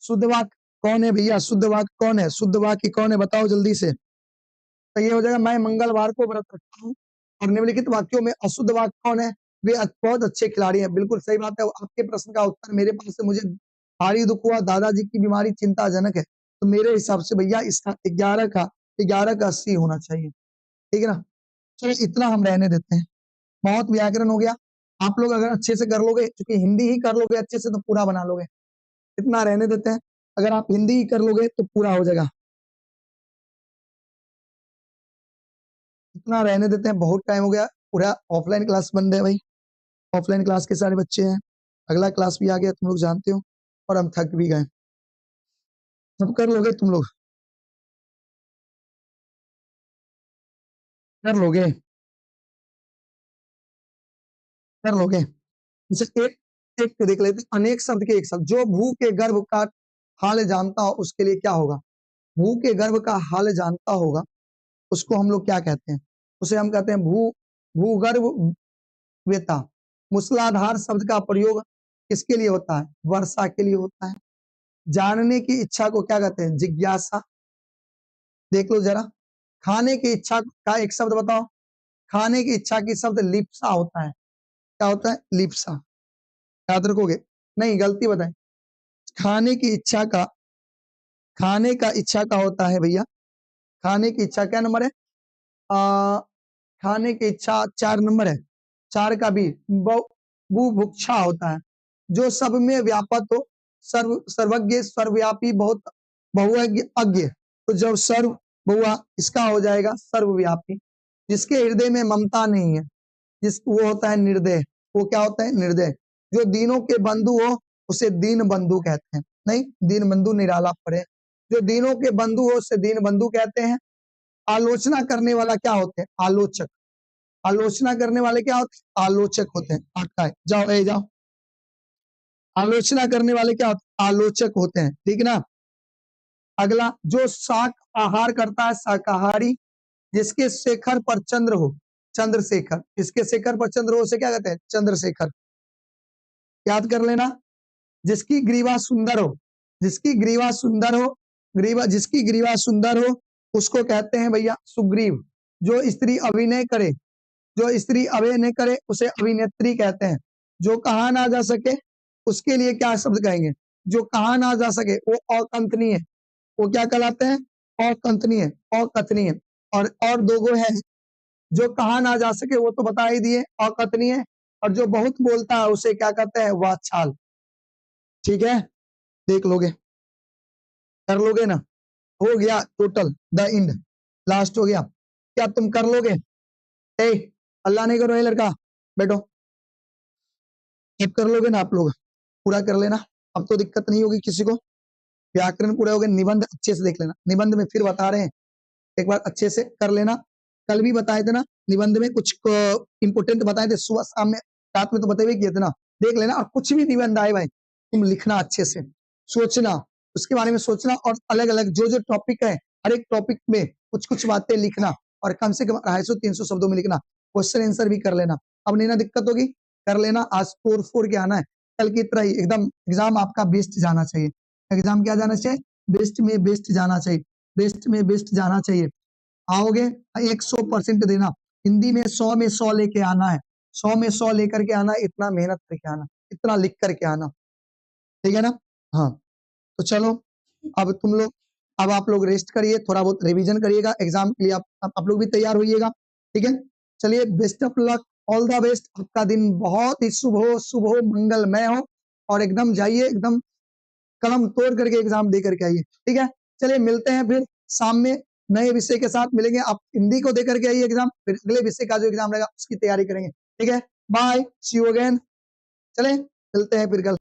शुद्ध वाक्य कौन है भैया? शुद्ध वाक्य कौन है? शुद्ध वाक्य कौन है? बताओ जल्दी से। तो ये हो जाएगा, मैं मंगलवार को व्रत रखता हूँ। और निम्नलिखित वाक्यों में अशुद्ध वाक्य कौन है? वे बहुत अच्छे खिलाड़ी हैं। बिल्कुल सही बात है। आपके प्रश्न का उत्तर मेरे पास से मुझे भारी दुख हुआ, दादाजी की बीमारी चिंताजनक है, तो मेरे हिसाब से भैया इसका 11 का 80 होना चाहिए, ठीक है ना? चलो इतना हम रहने देते हैं, बहुत व्याकरण हो गया। आप लोग अगर अच्छे से कर लोगे, क्योंकि हिंदी ही कर लोगे अच्छे से तो पूरा बना लोगे, इतना रहने देते हैं। अगर आप हिंदी ही कर लोगे तो पूरा हो जाएगा, इतना रहने देते हैं। बहुत टाइम हो गया, पूरा ऑफलाइन क्लास बंद है भाई, ऑफलाइन क्लास के सारे बच्चे हैं, अगला क्लास भी आ गया, तुम लोग जानते हो, और हम थक भी गए। सब कर लोगे तुम लोग? कर लोगे? कर लोगे? जैसे एक एक पे देख लेते हैं, अनेक शब्द के एक शब्द, जो भू के गर्भ का हाल जानता हो उसके लिए क्या होगा? भू के गर्भ का हाल जानता होगा, उसको हम लोग क्या कहते हैं? उसे हम कहते हैं भूगर्भ वेता। मूसलाधार शब्द का प्रयोग किसके लिए होता है? वर्षा के लिए होता है। जानने की इच्छा को क्या कहते हैं? जिज्ञासा। देख लो जरा, खाने की इच्छा का एक शब्द बताओ। खाने की इच्छा की शब्द लिप्सा होता है। क्या होता है? लिप्सा। याद रखोगे? नहीं, गलती बताएं। खाने की इच्छा का, खाने का इच्छा का होता है भैया, खाने की इच्छा क्या नंबर है? आ, खाने की इच्छा 4 नंबर है। 4 का भी बुभुक्षा होता है, जो सब में व्यापक हो, सर्वज्ञ सर्वव्यापी, बहुत बहुअज्ञ अज्ञ। तो जब सर्व बहुआ, इसका हो जाएगा सर्वव्यापी। जिसके हृदय में ममता नहीं है, वो होता है निर्दय। वो क्या होता है? निर्दय। जो दीनों के बंधु हो उसे दीन बंधु कहते हैं। नहीं, दीन बंधु निराला पड़े। जो दीनों के बंधु हो उसे दीन बंधु कहते हैं। आलोचना करने वाला क्या होते हैं? आलोचक। आलोचना करने वाले क्या होते हैं? आलोचक होते हैं। आपका है, जाओ जाओ। आलोचना करने वाले क्या होते हैं? आलोचक होते हैं, ठीक है ना? अगला, जो शाक आहार करता है शाकाहारी, जिसके शेखर पर चंद्र हो, चंद्रशेखर, जिसके शेखर पर चंद्र हो उसे क्या कहते हैं? चंद्रशेखर। याद कर लेना। जिसकी ग्रीवा सुंदर हो, जिसकी ग्रीवा सुंदर हो, जिसकी ग्रीवा सुंदर हो उसको कहते हैं भैया सुग्रीव। जो स्त्री अभिनय करे, जो स्त्री अभिनय करे उसे अभिनेत्री कहते हैं। जो कहा ना जा सके उसके लिए क्या शब्द कहेंगे? जो कहा ना जा सके वो अकंथनीय, वो क्या कहलाते हैं? अकंथनीय, अकथनीय। और दो गो है, जो कहा ना जा सके वो तो बता ही दिए, अकथनीय। और जो बहुत बोलता है उसे क्या कहते हैं, वाचाल। ठीक है, देख लोगे, कर लोगे ना, हो गया टोटल द इंड, लास्ट हो गया। क्या तुम कर लोगे? ए, अल्लाह नहीं करो, ये लड़का बैठो, ये कर लोगे ना आप लोग, पूरा कर लेना, अब तो दिक्कत नहीं होगी किसी को। व्याकरण पूरा हो गया, निबंध अच्छे से देख लेना, निबंध में फिर बता रहे हैं, एक बार अच्छे से कर लेना। कल भी बताए थे ना निबंध में कुछ इंपोर्टेंट बताए थे, सुबह शाम में रात में तो बताए किए थे ना, देख लेना। और कुछ भी निबंध आए भाई तुम लिखना अच्छे से, सोचना उसके बारे में, सोचना और अलग अलग जो जो टॉपिक है हर एक टॉपिक में कुछ कुछ बातें लिखना, और कम से कम 250-300 शब्दों में लिखना, क्वेश्चन आंसर भी कर लेना। अब नहीं ना दिक्कत होगी, कर लेना, आज तोड़ फोड़ के आना है, कल की तरह ही एकदम एग्जाम आपका बेस्ट जाना चाहिए। एग्जाम क्या जाना चाहिए, बेस्ट में बेस्ट जाना चाहिए, बेस्ट में बेस्ट जाना चाहिए। आओगे 100% देना, हिंदी में 100 में 100 लेके आना है, 100 में 100 लेकर के आना, इतना मेहनत करके आना, इतना लिख करके आना, ठीक है ना। हाँ तो चलो, अब तुम लोग, अब आप लोग रेस्ट करिए, थोड़ा बहुत रिवीजन करिएगा, एग्जाम के लिए आप लोग भी तैयार होइएगा, ठीक है। चलिए, best of luck, all the best, आपका दिन बहुत ही शुभ हो, शुभ हो, मंगलमय हो, और एकदम जाइए, एकदम कलम तोड़ करके एग्जाम दे करके आइए, ठीक है। चलिए मिलते हैं फिर शाम में, नए विषय के साथ मिलेंगे। आप हिंदी को दे करके आइए एग्जाम, फिर अगले विषय का जो एग्जाम रहेगा उसकी तैयारी करेंगे, ठीक है। बाय, सी यू अगेन, चले मिलते हैं फिर कल।